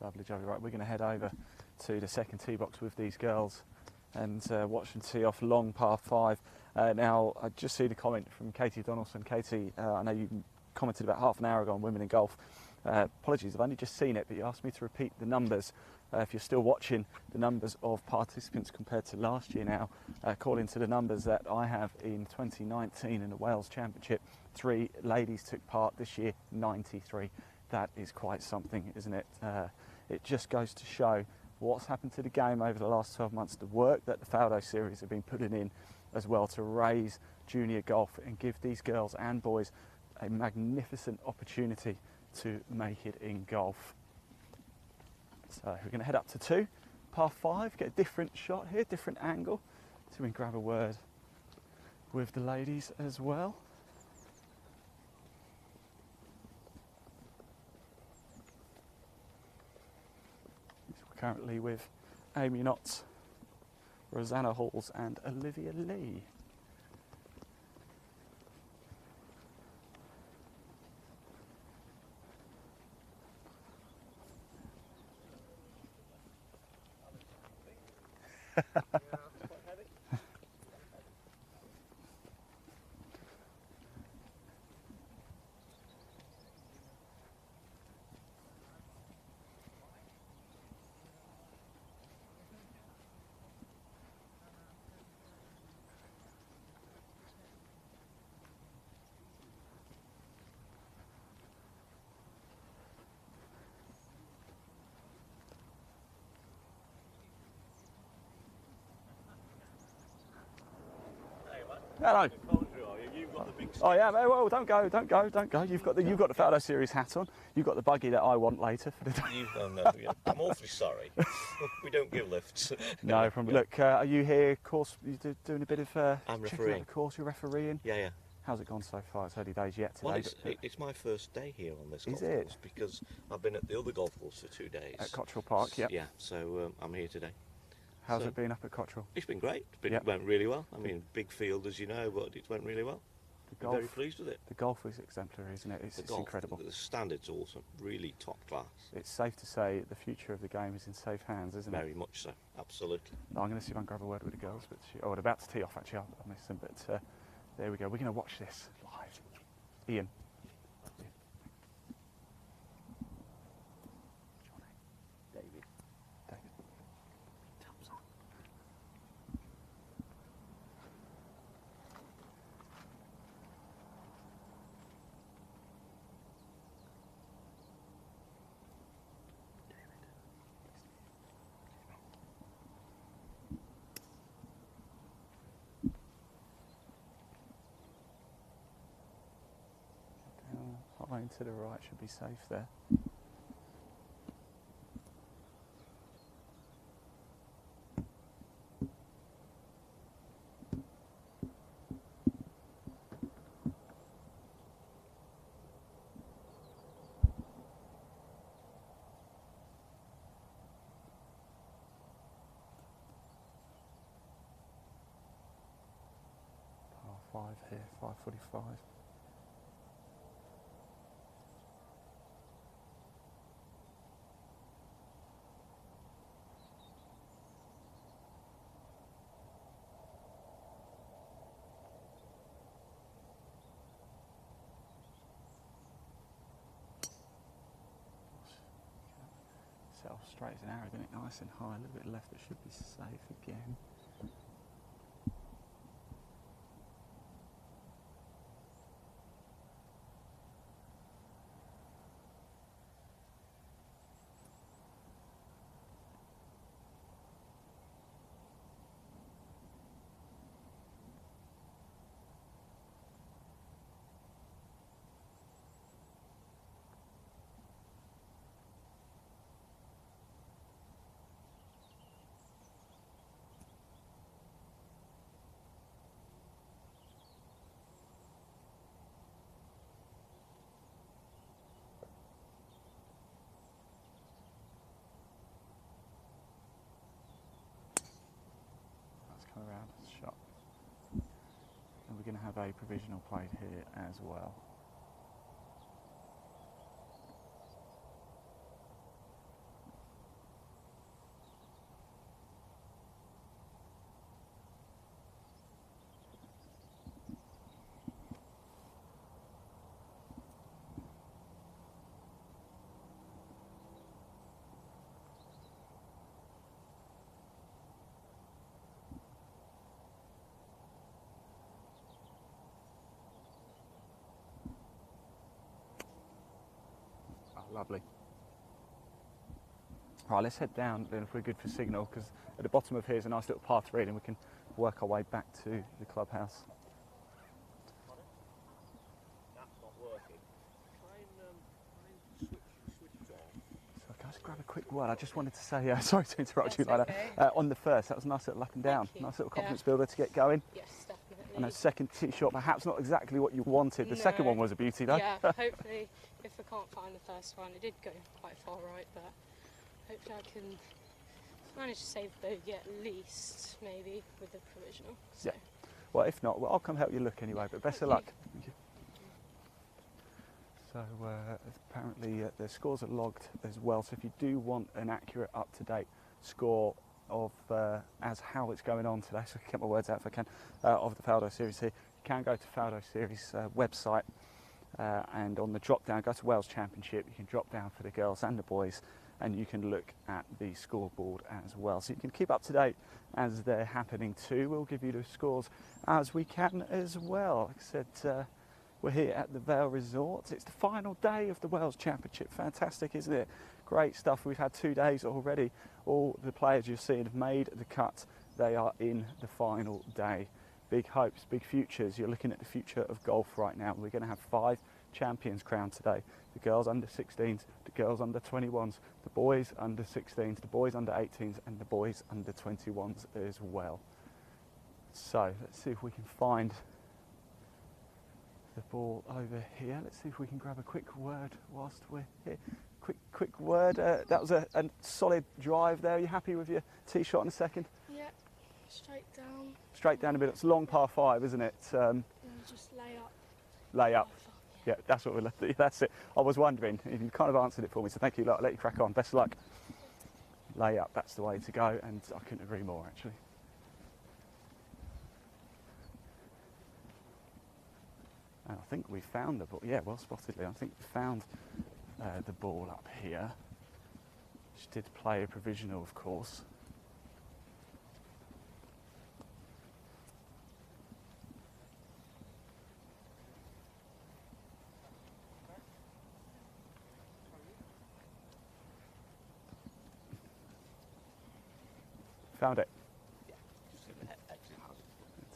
Lovely, lovely. Right, we're going to head over to the second tee box with these girls and watch them tee off long par 5. Now, I just see the comment from Katie Donaldson. Katie, I know you commented about half an hour ago on Women in Golf. Apologies, I've only just seen it, but you asked me to repeat the numbers. If you're still watching, the numbers of participants compared to last year now, according to the numbers that I have in 2019 in the Wales Championship, 3 ladies took part. This year, 93. That is quite something, isn't it? It just goes to show what's happened to the game over the last 12 months, the work that the Faldo Series have been putting in as well to raise junior golf and give these girls and boys a magnificent opportunity to make it in golf. So we're going to head up to 2, par 5, get a different shot here, different angle, so we can grab a word with the ladies as well. So we're currently with Amy Knotts, Rosanna Halls and Olivia Lee. Hello. Oh yeah, well, don't go. You've got the Faldo Series hat on. You've got the buggy that I want later for the day. I'm awfully sorry. We don't give lifts. No problem. Look, are you here? Course, you doing a bit of I'm checking out refereeing. the course. You're refereeing. Yeah. How's it gone so far? It's early days yet today. Well, it's my first day here on this golf Is it? course because I've been at the other golf course for 2 days. At Cottrell Park, yeah. Yeah, so I'm here today. How's So- it been up at Cottrell? It's been great. Yeah. It went really well. I mean, big field as you know, but it went really well. The I'm very golf, pleased with it. the golf is exemplary, isn't it? It's golf, incredible. The standard's awesome. Really top class. It's safe to say the future of the game is in safe hands, isn't it? Very much so. Absolutely. I'm going to see if I can grab a word with the girls, but they're about to tee off actually. I missed them, but there we go. We're going to watch this live. Ian. David. High and to the right should be safe there. Par 5 here, 545. Set off straight as an arrow, isn't it? Nice and high, a little bit left, it should be safe again. Around shot, and we're going to have a provisional played here as well. Lovely. Right, let's head down then if we're good for signal, because at the bottom of here is a nice little par 3 and we can work our way back to the clubhouse. That's not working. Try and switch it off. So can I just grab a quick word? I just wanted to say, sorry to interrupt That's you like okay. that. On the first, that was a nice little up and down. Thank you. Nice little Yeah. confidence builder to get going. Yes, definitely. And a second tee shot, perhaps not exactly what you wanted. The second No. one was a beauty though. Yeah, hopefully, if I can't find the first one, it did go quite far right, but hopefully I can manage to save bogey at least, maybe, with the provisional. So. Yeah. Well, if not, well, I'll come help you look anyway, but best of Thank luck. Thank you. So apparently the scores are logged as well, so if you do want an accurate, up-to-date score of as how it's going on today, so I can get my words out if I can, of the Faldo Series here, you can go to Faldo Series website and on the drop-down, go to Wales Championship, you can drop down for the girls and the boys, and you can look at the scoreboard as well. So you can keep up to date as they're happening too. We'll give you the scores as we can as well. Like I said, we're here at the Vale Resort. It's the final day of the Wales Championship. Fantastic, isn't it? Great stuff. We've had 2 days already. All the players you've seen have made the cut. They are in the final day. Big hopes, big futures. You're looking at the future of golf right now. We're going to have 5 champions crowned today. The girls under 16s, the girls under 21s, the boys under 16s, the boys under 18s, and the boys under 21s as well. So let's see if we can find the ball over here. Let's see if we can grab a quick word whilst we're here. Quick word. That was a solid drive there. Are you happy with your tee shot in a second? Yeah, straight down. Straight down a bit. It's a long par 5, isn't it? And just lay up. Lay up. Yeah, that's what we'll do. That's it. I was wondering. You kind of answered it for me, so thank you. I'll let you crack on. Best of luck. Lay up. That's the way to go, and I couldn't agree more, actually. And I think we found the ball. Yeah, well spotted, Lee. I think we found the ball up here. She did play a provisional, of course. Found it.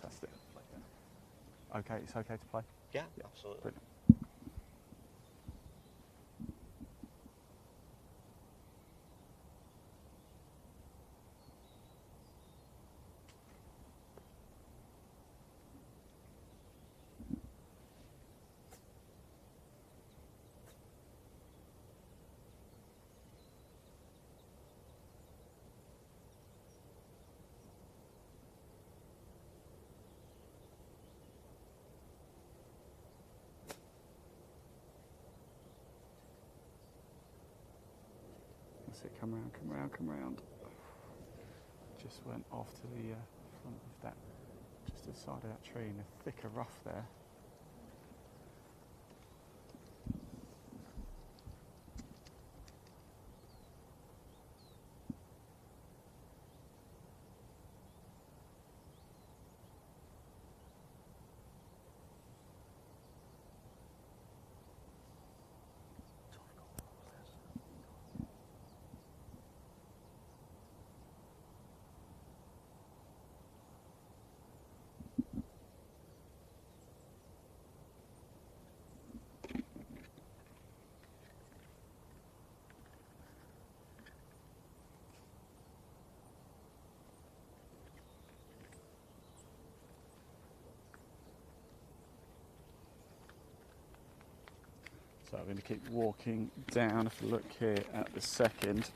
Fantastic. Okay, it's okay to play? Yeah, absolutely. Brilliant. That's it, come round, come round, come round. Just went off to the front of that, just to the side of that tree in a thicker rough there. So I'm going to keep walking down. If you look here at the second,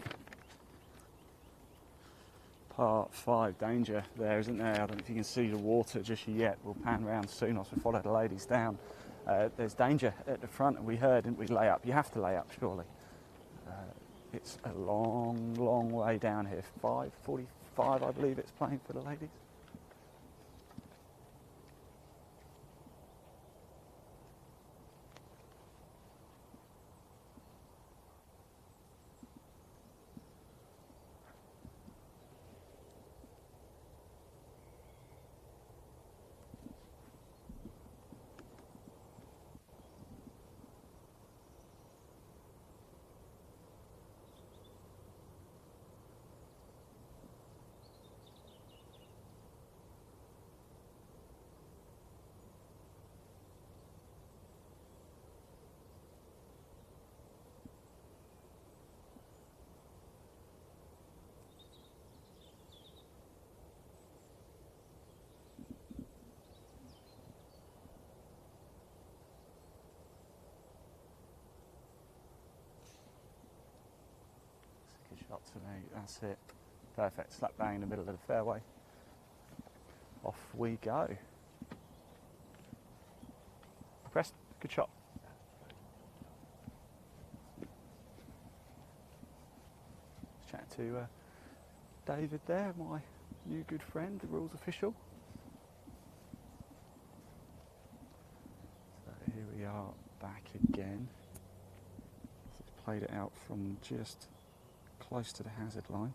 par 5, danger there, isn't there? I don't know if you can see the water just yet. We'll pan round soon as we follow the ladies down. There's danger at the front, and we heard, didn't we, lay up? You have to lay up, surely. It's a long, long way down here. 5:45, I believe it's playing for the ladies. shot to me. That's it. Perfect. Slap bang in the middle of the fairway. Off we go. Pressed. Good shot. Chat to David there, my new good friend, the rules official. So here we are back again. So he's played it out from just close to the hazard line.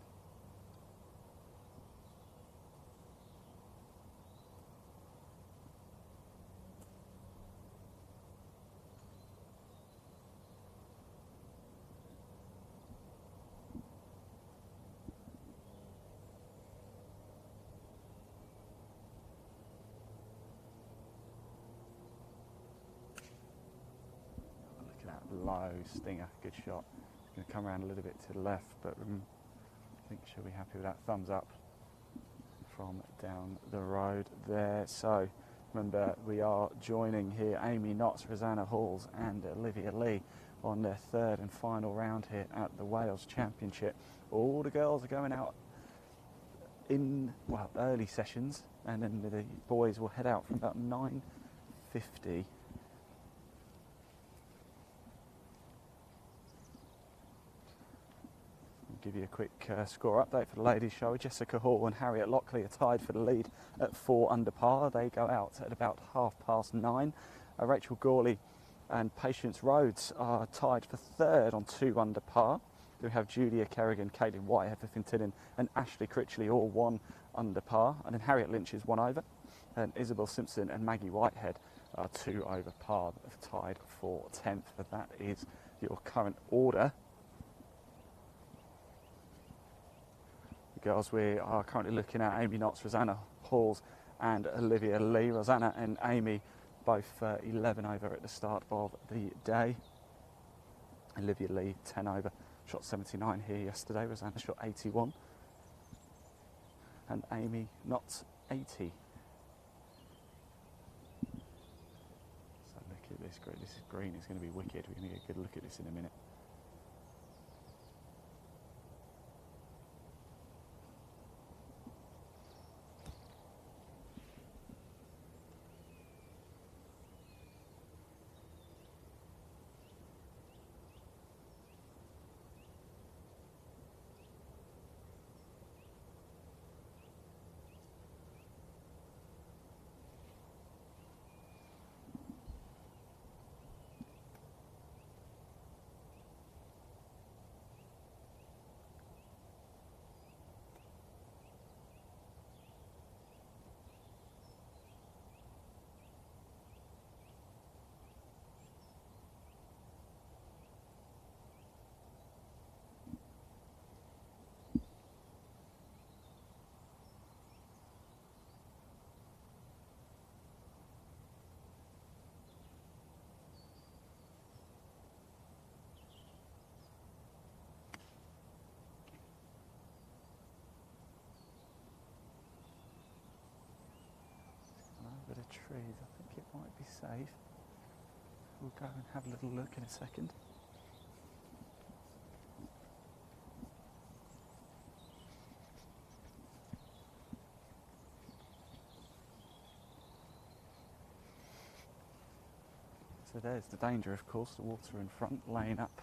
Low stinger, good shot. It's going to come around a little bit to the left, but I think she'll be happy with that. Thumbs up from down the road there. So remember, we are joining here Amy Knotts, Rosanna Halls and Olivia Lee on their third and final round here at the Wales Championship. All the girls are going out in, well, early sessions, and then the boys will head out from about 9:50. Give you a quick score update for the ladies' show. Jessica Hall and Harriet Lockley are tied for the lead at 4 under par. They go out at about 9:30. Rachel Gawley and Patience Rhodes are tied for third on 2 under par. We have Julia Kerrigan, Caitlin White, Heather Fintinnen and Ashley Critchley all 1 under par. And then Harriet Lynch is 1 over. And Isabel Simpson and Maggie Whitehead are 2 over par, tied for 10th. But that is your current order. Girls, we are currently looking at Amy Knotts, Rosanna Halls and Olivia Lee. Rosanna and Amy both 11 over at the start of the day. Olivia Lee 10 over, shot 79 here yesterday. Rosanna shot 81 and Amy Knotts 80. So look at this, this is green, it's going to be wicked. We're going to get a good look at this in a minute. Over the trees, I think it might be safe. We'll go and have a little look in a second. So there's the danger, of course, the water in front, laying up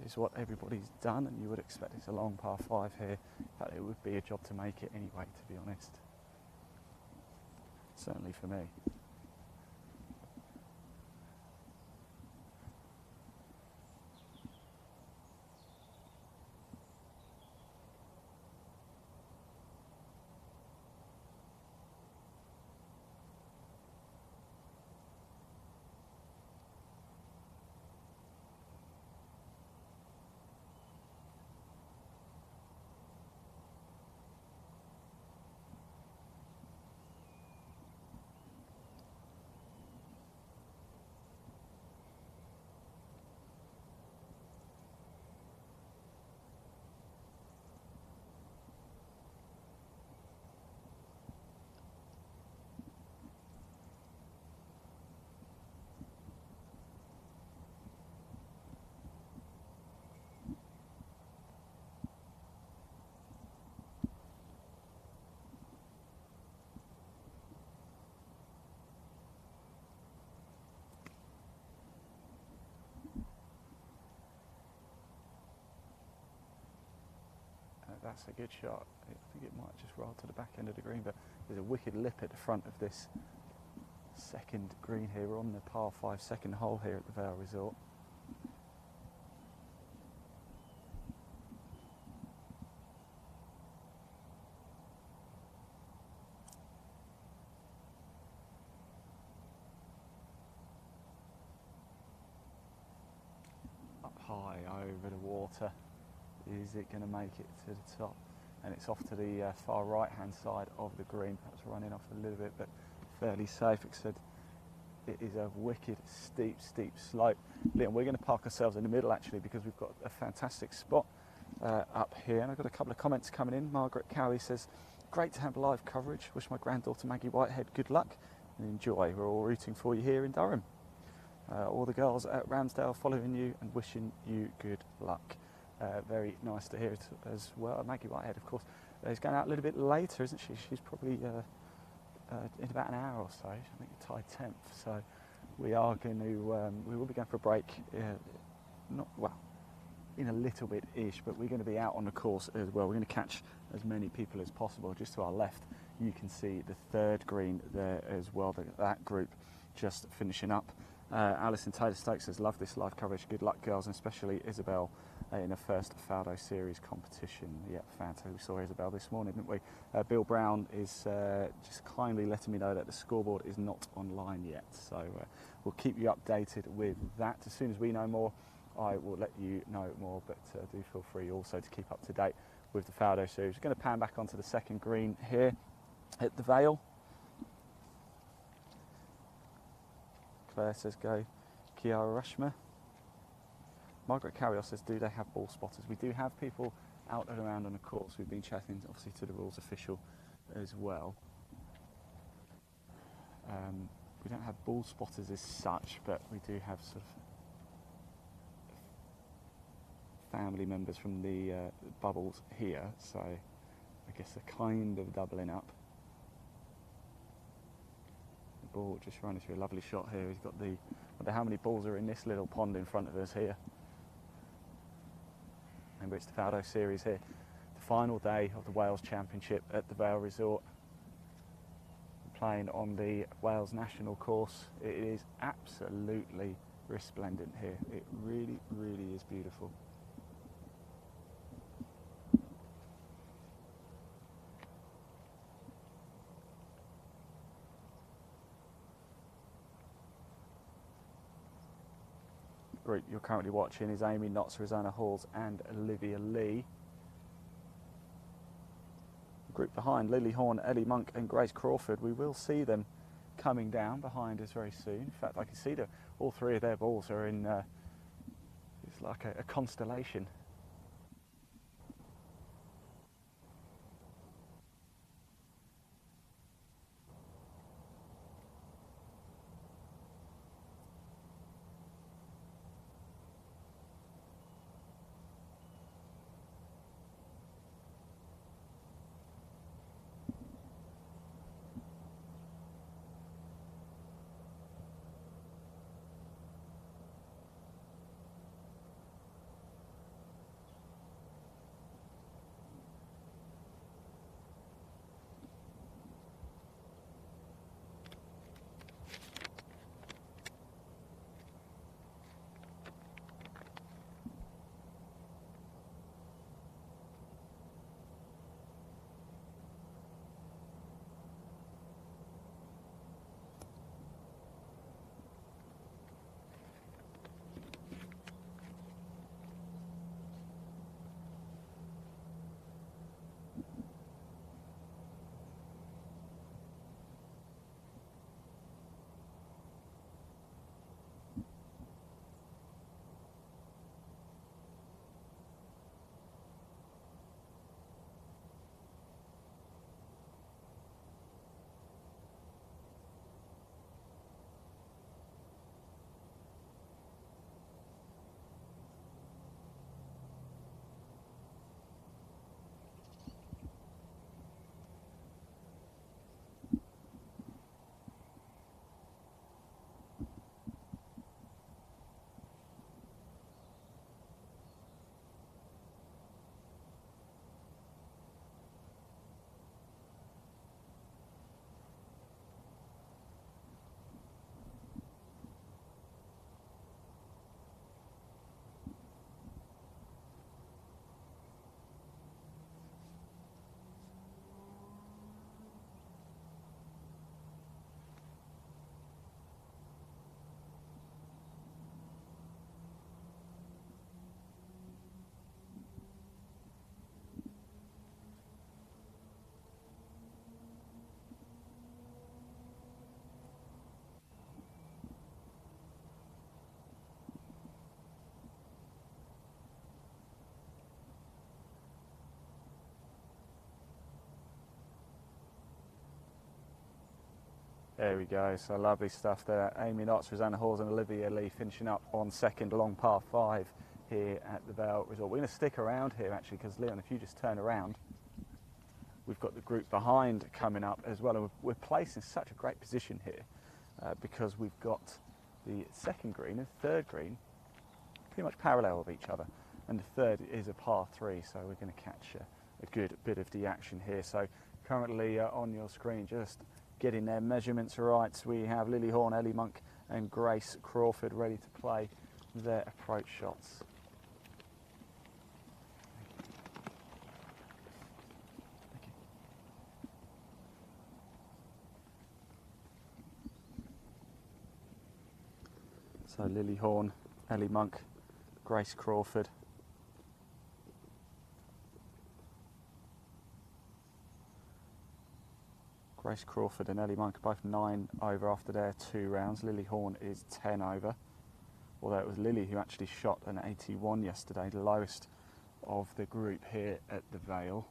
is what everybody's done, and you would expect it's a long par 5 here, but it would be a job to make it anyway, to be honest. Certainly for me. That's a good shot. I think it might just roll to the back end of the green, but there's a wicked lip at the front of this second green here. We're on the par 5 second hole here at the Vale Resort. Up high over the water. Is it going to make it to the top? And it's off to the far right hand side of the green. Perhaps running off a little bit, but fairly safe. Except it is a wicked steep slope. Liam, we're going to park ourselves in the middle actually, because we've got a fantastic spot up here. And I've got a couple of comments coming in. Margaret Cowie says, great to have live coverage. Wish my granddaughter Maggie Whitehead good luck and enjoy. We're all rooting for you here in Durham. All the girls at Ramsdale following you and wishing you good luck. Very nice to hear it as well. Maggie Whitehead, of course, is going out a little bit later, isn't she? She's probably in about an hour or so. I think tied 10th. So we are going to, we will be going for a break. Not well, in a little bit ish, but we're going to be out on the course as well. We're going to catch as many people as possible. Just to our left, you can see the third green there as well. That group just finishing up. Alison Taylor Stokes says, love this live coverage. Good luck, girls, and especially Isabel in her first Faldo Series competition. Yeah, fantastic. We saw Isabel this morning, didn't we? Bill Brown is just kindly letting me know that the scoreboard is not online yet. So we'll keep you updated with that. As soon as we know more, I will let you know more. But do feel free also to keep up to date with the Faldo Series. We're going to pan back onto the second green here at the Vale. Claire says go. Kiara Rushmer. Margaret Carrios says, do they have ball spotters? We do have people out and around on the course. We've been chatting obviously to the rules official as well. We don't have ball spotters as such, but we do have sort of family members from the bubbles here, so I guess they're kind of doubling up. The ball just running through a lovely shot here. He's got the, I wonder how many balls are in this little pond in front of us here. Remember, it's the Faldo Series here, the final day of the Wales Championship at the Vale Resort. Playing on the Wales National Course. It is absolutely resplendent here. It really, really is beautiful. The group you're currently watching is Amy Knotts, Rosanna Halls and Olivia Lee. The group behind, Lily Horn, Ellie Monk and Grace Crawford, we will see them coming down behind us very soon. In fact, I can see that all three of their balls are in, it's like a constellation. There we go, so lovely stuff there. Amy Knotts, Rosanna Hawes and Olivia Lee finishing up on second long par 5 here at the Vale Resort. We're going to stick around here actually because Leon, if you just turn around, we've got the group behind coming up as well, and we're placed in such a great position here because we've got the second green and third green pretty much parallel with each other, and the third is a par 3, so we're going to catch a good bit of the action here. So currently on your screen, just getting their measurements right, we have Lily Horn, Ellie Monk and Grace Crawford ready to play their approach shots. So Lily Horn, Ellie Monk, Grace Crawford. Grace Crawford and Ellie Monk are both 9 over after their 2 rounds. Lily Horn is 10 over, although it was Lily who actually shot an 81 yesterday, the lowest of the group here at the Vale.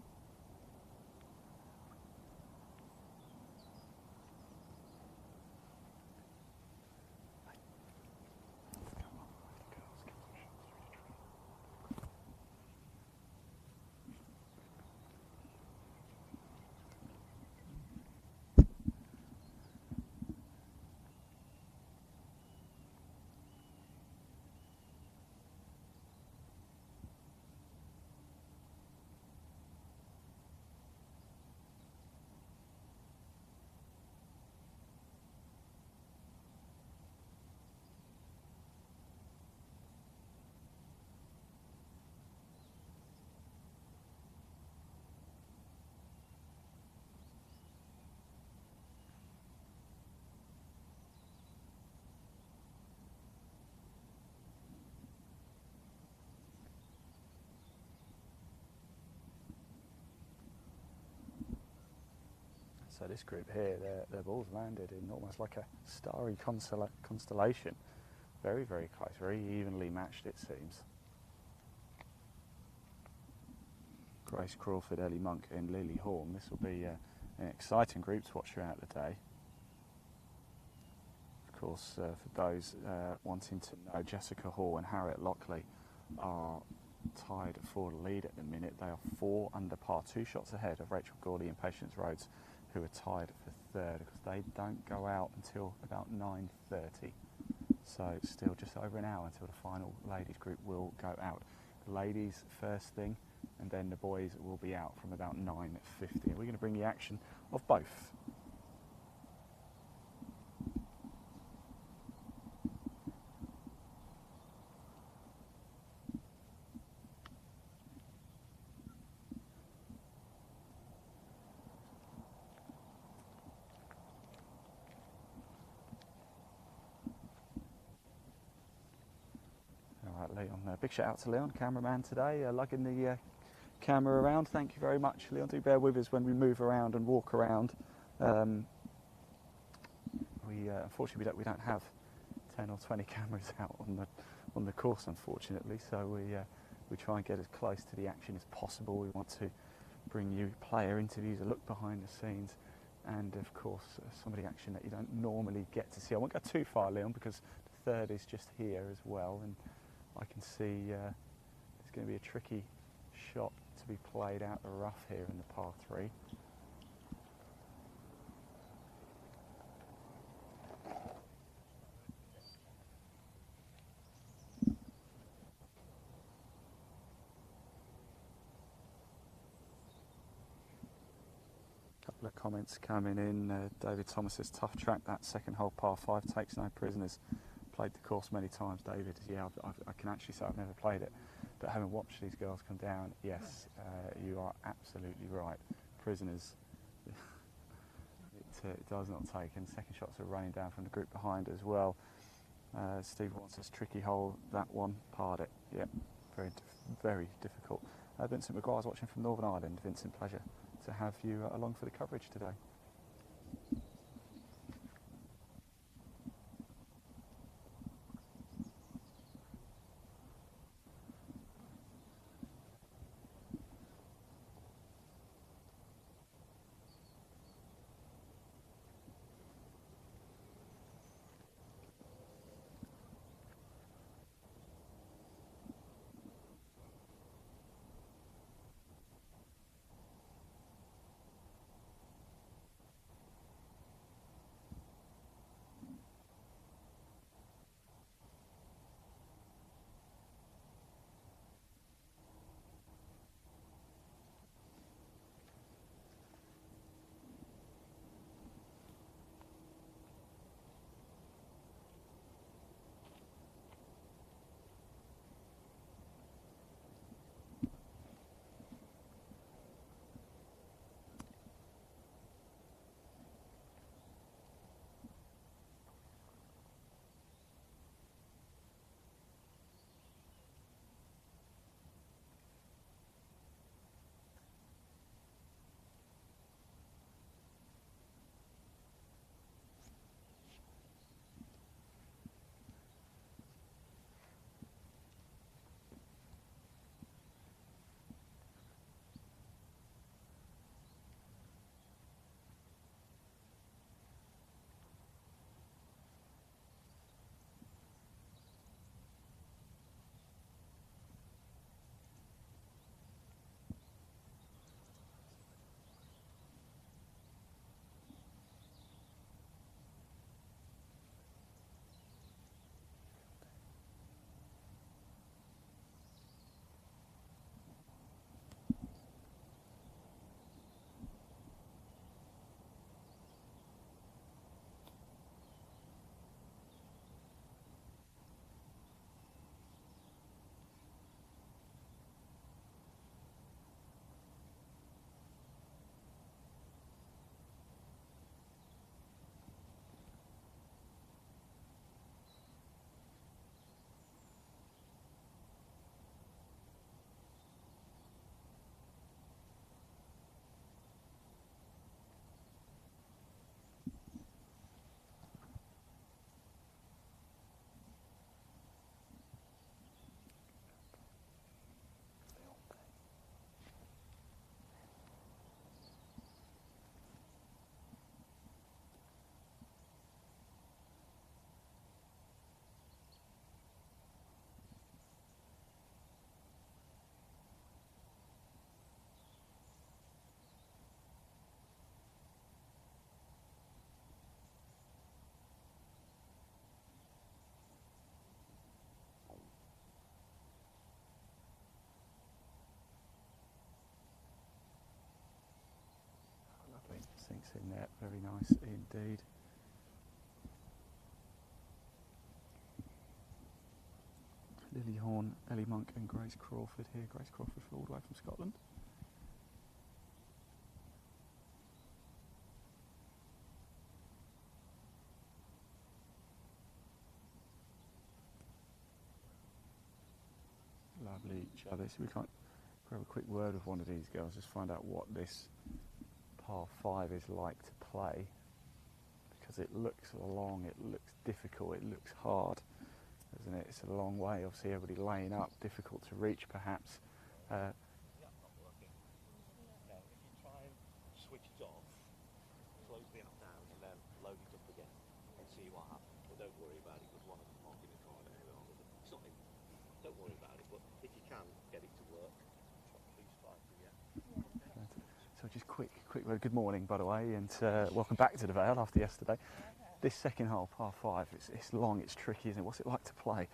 So this group here, their balls landed in almost like a starry constellation. Very, very close, very evenly matched it seems. Grace Crawford, Ellie Monk and Lily Horn. This will be an exciting group to watch throughout the day. Of course, for those wanting to know, Jessica Hall and Harriet Lockley are tied for the lead at the minute. They are 4 under par, 2 shots ahead of Rachel Gawley and Patience Rhodes, who are tied for third because they don't go out until about 9:30. So it's still just over an hour until the final ladies group will go out. The ladies first thing, and then the boys will be out from about 9:50. And we're going to bring the action of both. Leon, big shout out to Leon, cameraman today, lugging the camera around. Thank you very much, Leon. Do bear with us when we move around and walk around. Unfortunately we don't have 10 or 20 cameras out on the course, unfortunately. So we try and get as close to the action as possible. We want to bring you player interviews, a look behind the scenes, and of course some of the action that you don't normally get to see. I won't go too far, Leon, because the third is just here as well, and I can see it's going to be a tricky shot to be played out the rough here in the par 3. Couple of comments coming in. David Thomas says, tough track, that second hole par 5 takes no prisoners. Played the course many times, David. Yeah, I can actually say I've never played it, but having watched these girls come down, yes, you are absolutely right. Prisoners, it does not take, and second shots are raining down from the group behind as well. Steve wants this tricky hole, that one, parred it. Yep, very difficult. Vincent McGuire's watching from Northern Ireland. Vincent, pleasure to have you along for the coverage today. Yeah, very nice indeed. Lily Horn, Ellie Monk and Grace Crawford here. Grace Crawford all the way from Scotland. Lovely each other. So we can't grab a quick word with one of these girls, just find out what this par 5 is like to play, because it looks long, it looks difficult, it looks hard, isn't it? It's a long way, obviously everybody laying up, difficult to reach perhaps. That's not working. Now, if you try and switch it off, close the app down and then load it up again and see what happens. But don't worry about it, because one of them might be trying to do it. It's not in. Don't worry about it, but if you can get it to work, please try to, So just quick word, good morning by the way, and welcome back to the Vale after yesterday. This second hole, par 5, it's long, it's tricky, isn't it? What's it like to play?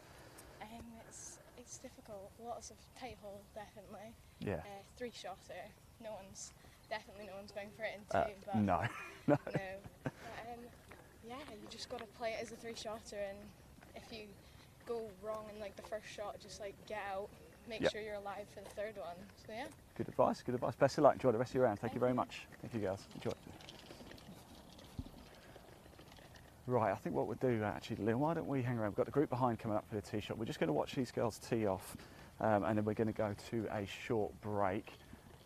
It's difficult. Lots of tight holes, definitely. Yeah. 3-shotter. No one's going for it in 2. But No. no. But, yeah, you just got to play it as a 3-shotter, and if you go wrong in like the first shot, just like get out, make sure you're alive for the third one. So yeah. Good advice, good advice. Best of luck, enjoy the rest of your round. Thank you very much. Thank you girls, enjoy. Right, I think what we'll do actually, Lynn, why don't we hang around? We've got the group behind coming up for the tee shot. We're just going to watch these girls tee off, and then we're going to go to a short break.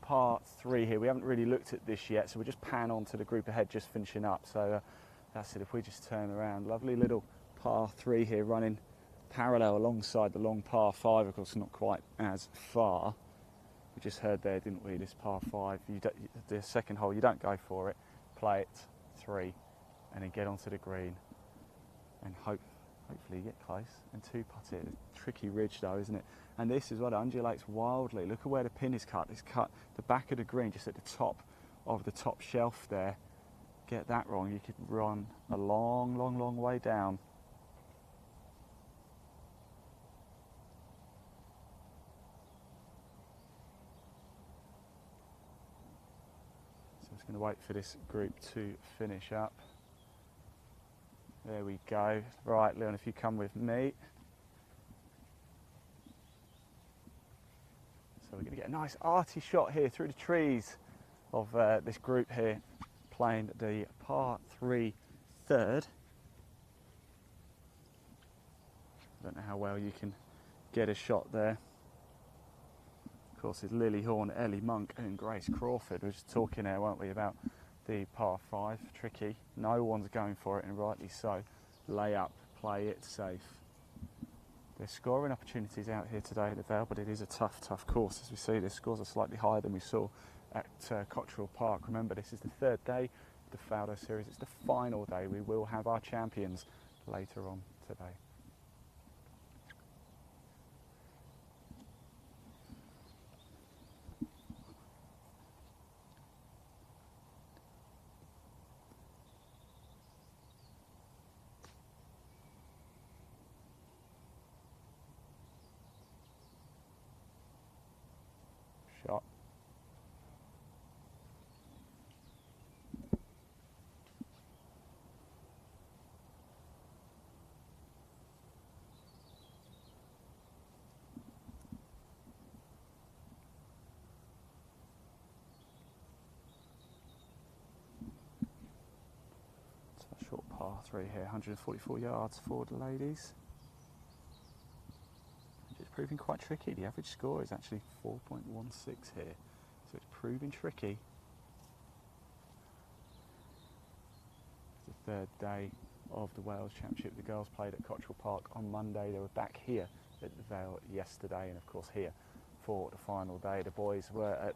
Par 3 here, we haven't really looked at this yet, so we'll just pan on to the group ahead just finishing up. So that's it, if we just turn around. Lovely little par 3 here running parallel alongside the long par 5, of course not quite as far. We just heard there, didn't we, this par 5, the second hole, you don't go for it, play it 3. And then get onto the green and hopefully get close and 2-putt it. Tricky ridge though, isn't it? And this is what undulates wildly. Look at where the pin is cut. It's cut the back of the green, just at the top of the top shelf there. Get that wrong, you could run a long way down. So I'm just going to wait for this group to finish up. There we go. Right, Leon, if you come with me. So we're going to get a nice arty shot here through the trees of this group here, playing the par 3 third. I don't know how well you can get a shot there. Of course, it's Lily Horn, Ellie Monk and Grace Crawford. We were just talking there, weren't we, about the par 5, tricky. No one's going for it, and rightly so. Lay up, play it safe. There's scoring opportunities out here today at the Vale, but it is a tough course. As we see, the scores are slightly higher than we saw at Cottrell Park. Remember, this is the 3rd day of the Faldo Series. It's the final day. We will have our champions later on today. Shot. So a short par 3 here, 144 yards for the ladies. It's proving quite tricky. The average score is actually 4.16 here, so it's proving tricky. It's the 3rd day of the Wales Championship. The girls played at Cottrell Park on Monday. They were back here at the Vale yesterday, and of course here for the final day. The boys were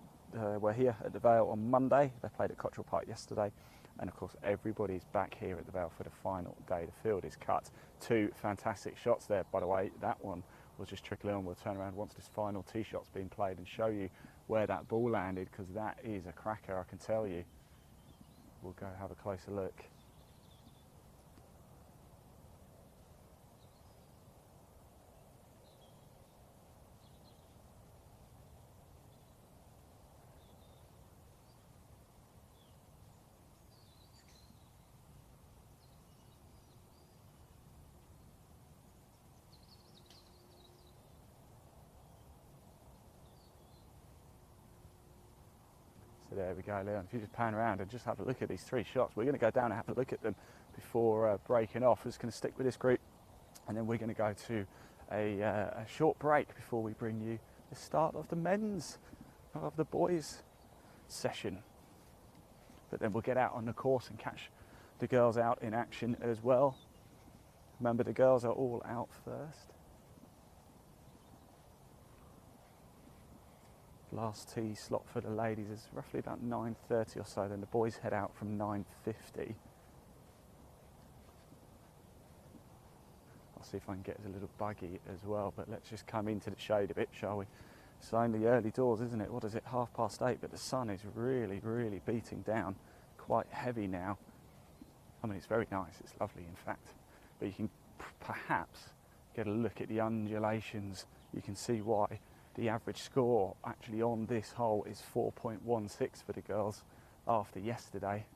here at the Vale on Monday. They played at Cottrell Park yesterday, and of course everybody's back here at the Vale for the final day. The field is cut. 2 fantastic shots there, by the way. That one was just trickling on. We'll turn around once this final tee shot's been played and show you where that ball landed, because that is a cracker, I can tell you. We'll go have a closer look. So there we go, Leon. If you just pan around and just have a look at these 3 shots, we're going to go down and have a look at them before breaking off. We're just going to stick with this group, and then we're going to go to a short break before we bring you the start of the boys session. But then we'll get out on the course and catch the girls out in action as well. Remember, the girls are all out first. Last tee slot for the ladies is roughly about 9:30 or so, then the boys head out from 9:50. I'll see if I can get us a little buggy as well, but let's just come into the shade a bit, shall we? It's only early doors, isn't it? What is it, 8:30, but the sun is really, really beating down quite heavy now. I mean, it's very nice, it's lovely in fact, but you can perhaps get a look at the undulations. You can see why the average score actually on this hole is 4.16 for the girls after yesterday.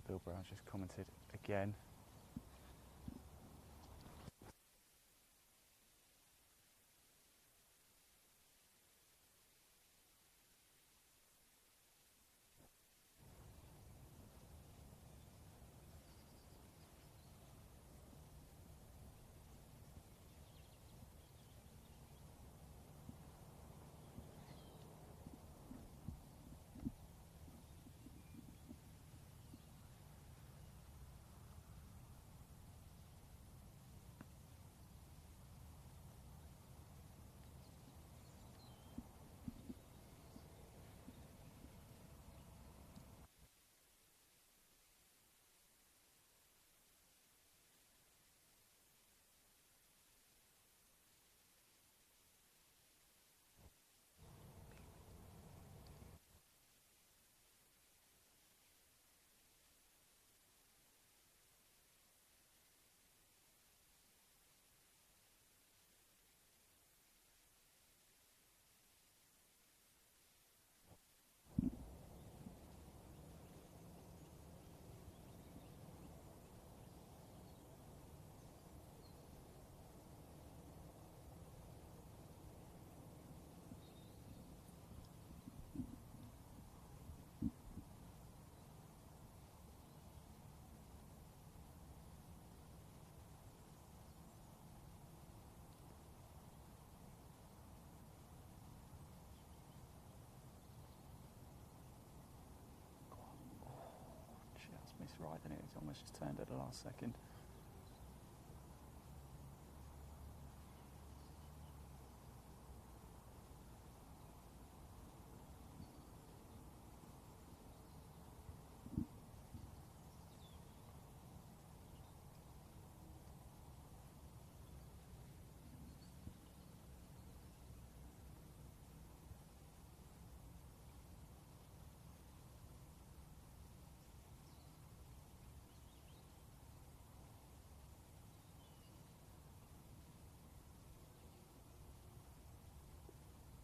Bill Brown's just commented again. Right, then it's almost just turned at the last second.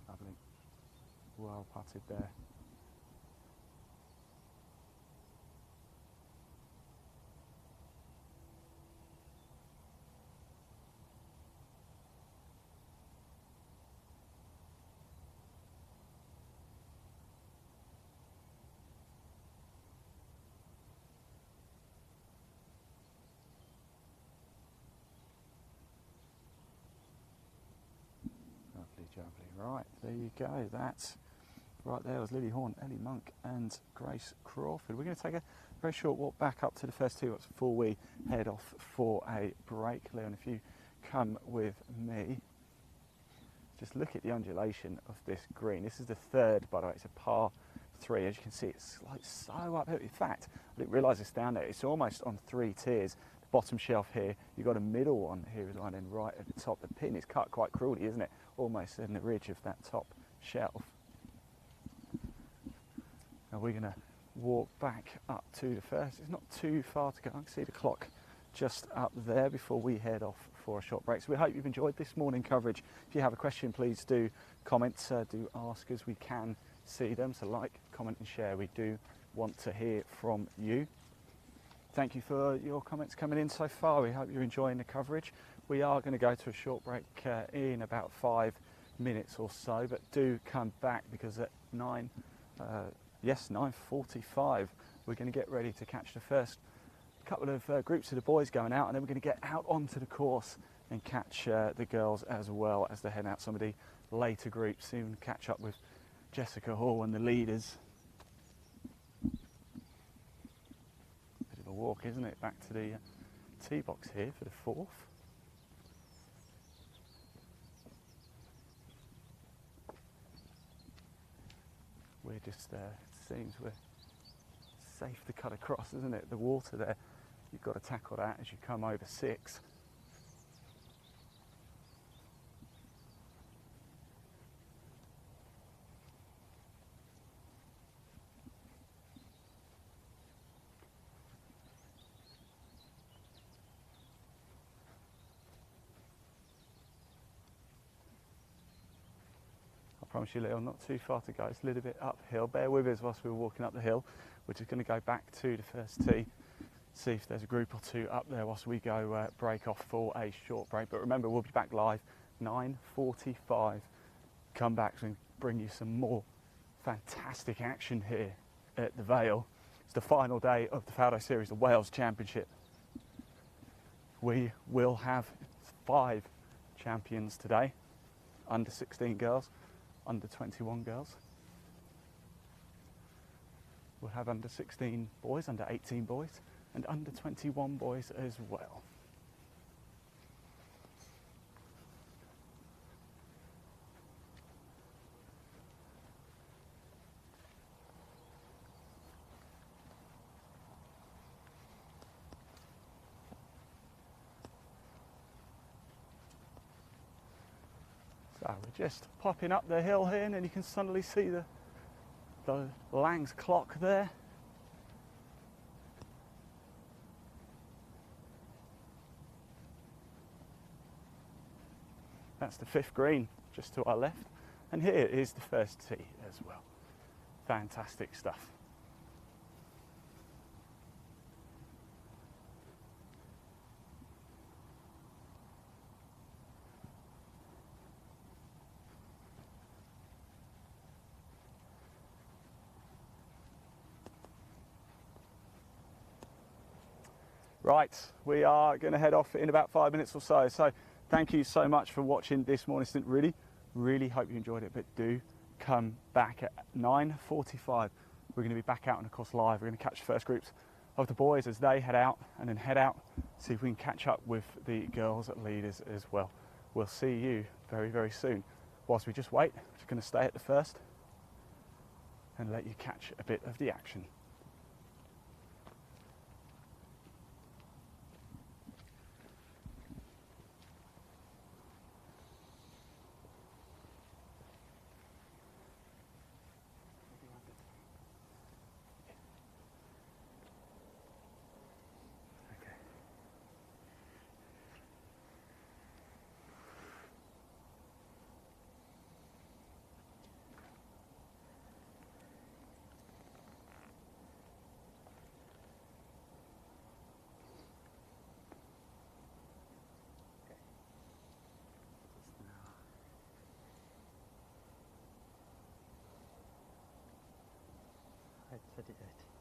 Lovely. Well putted there. Lovely jubbly. Right, there you go. That's right there was Lily Horn, Ellie Monk and Grace Crawford. We're going to take a very short walk back up to the first tee box before we head off for a break. Leon, if you come with me. Just look at the undulation of this green. This is the third, by the way. It's a par 3. As you can see, it's like so up here. In fact, I didn't realise this down there. It's almost on 3 tiers. The bottom shelf here. You've got a middle one here as well, and then right at the top, the pin is cut quite cruelly, isn't it? Almost in the ridge of that top shelf. Now we're going to walk back up to the first. It's not too far to go. I can see the clock just up there before we head off for a short break. So we hope you've enjoyed this morning coverage. If you have a question, please do comment, do ask us. We can see them, so like, comment and share. We do want to hear from you. Thank you for your comments coming in so far. We hope you're enjoying the coverage. We are going to go to a short break in about 5 minutes or so, but do come back because at 9:45 we're going to get ready to catch the first couple of groups of the boys going out, and then we're going to get out onto the course and catch the girls as well as they head out. Some of the later groups, soon catch up with Jessica Hall and the leaders. Bit of a walk, isn't it, back to the tee box here for the fourth. We're just, it seems we're safe to cut across, isn't it? The water there, you've got to tackle that as you come over 6. I promise you, Leo, not too far to go. It's a little bit uphill. Bear with us whilst we're walking up the hill. We're just going to go back to the first tee, see if there's a group or two up there whilst we go break off for a short break. But remember, we'll be back live 9:45. Come back and bring you some more fantastic action here at the Vale. It's the final day of the Faldo Series, the Wales Championship. We will have 5 champions today, under 16 girls, under 21 girls. We'll have under 16 boys, under 18 boys, and under 21 boys as well. So we're just popping up the hill here, and then you can suddenly see the Lang's clock there. That's the 5th green just to our left, and here is the first tee as well. Fantastic stuff. Right, we are going to head off in about 5 minutes or so. So thank you so much for watching this morning. Really hope you enjoyed it, but do come back at 9:45. We're going to be back out on the course live. We're going to catch the first groups of the boys as they head out, and then head out, see if we can catch up with the girls leaders as well. We'll see you very, very soon. Whilst we just wait, we're just going to stay at the first and let you catch a bit of the action. Right, 38.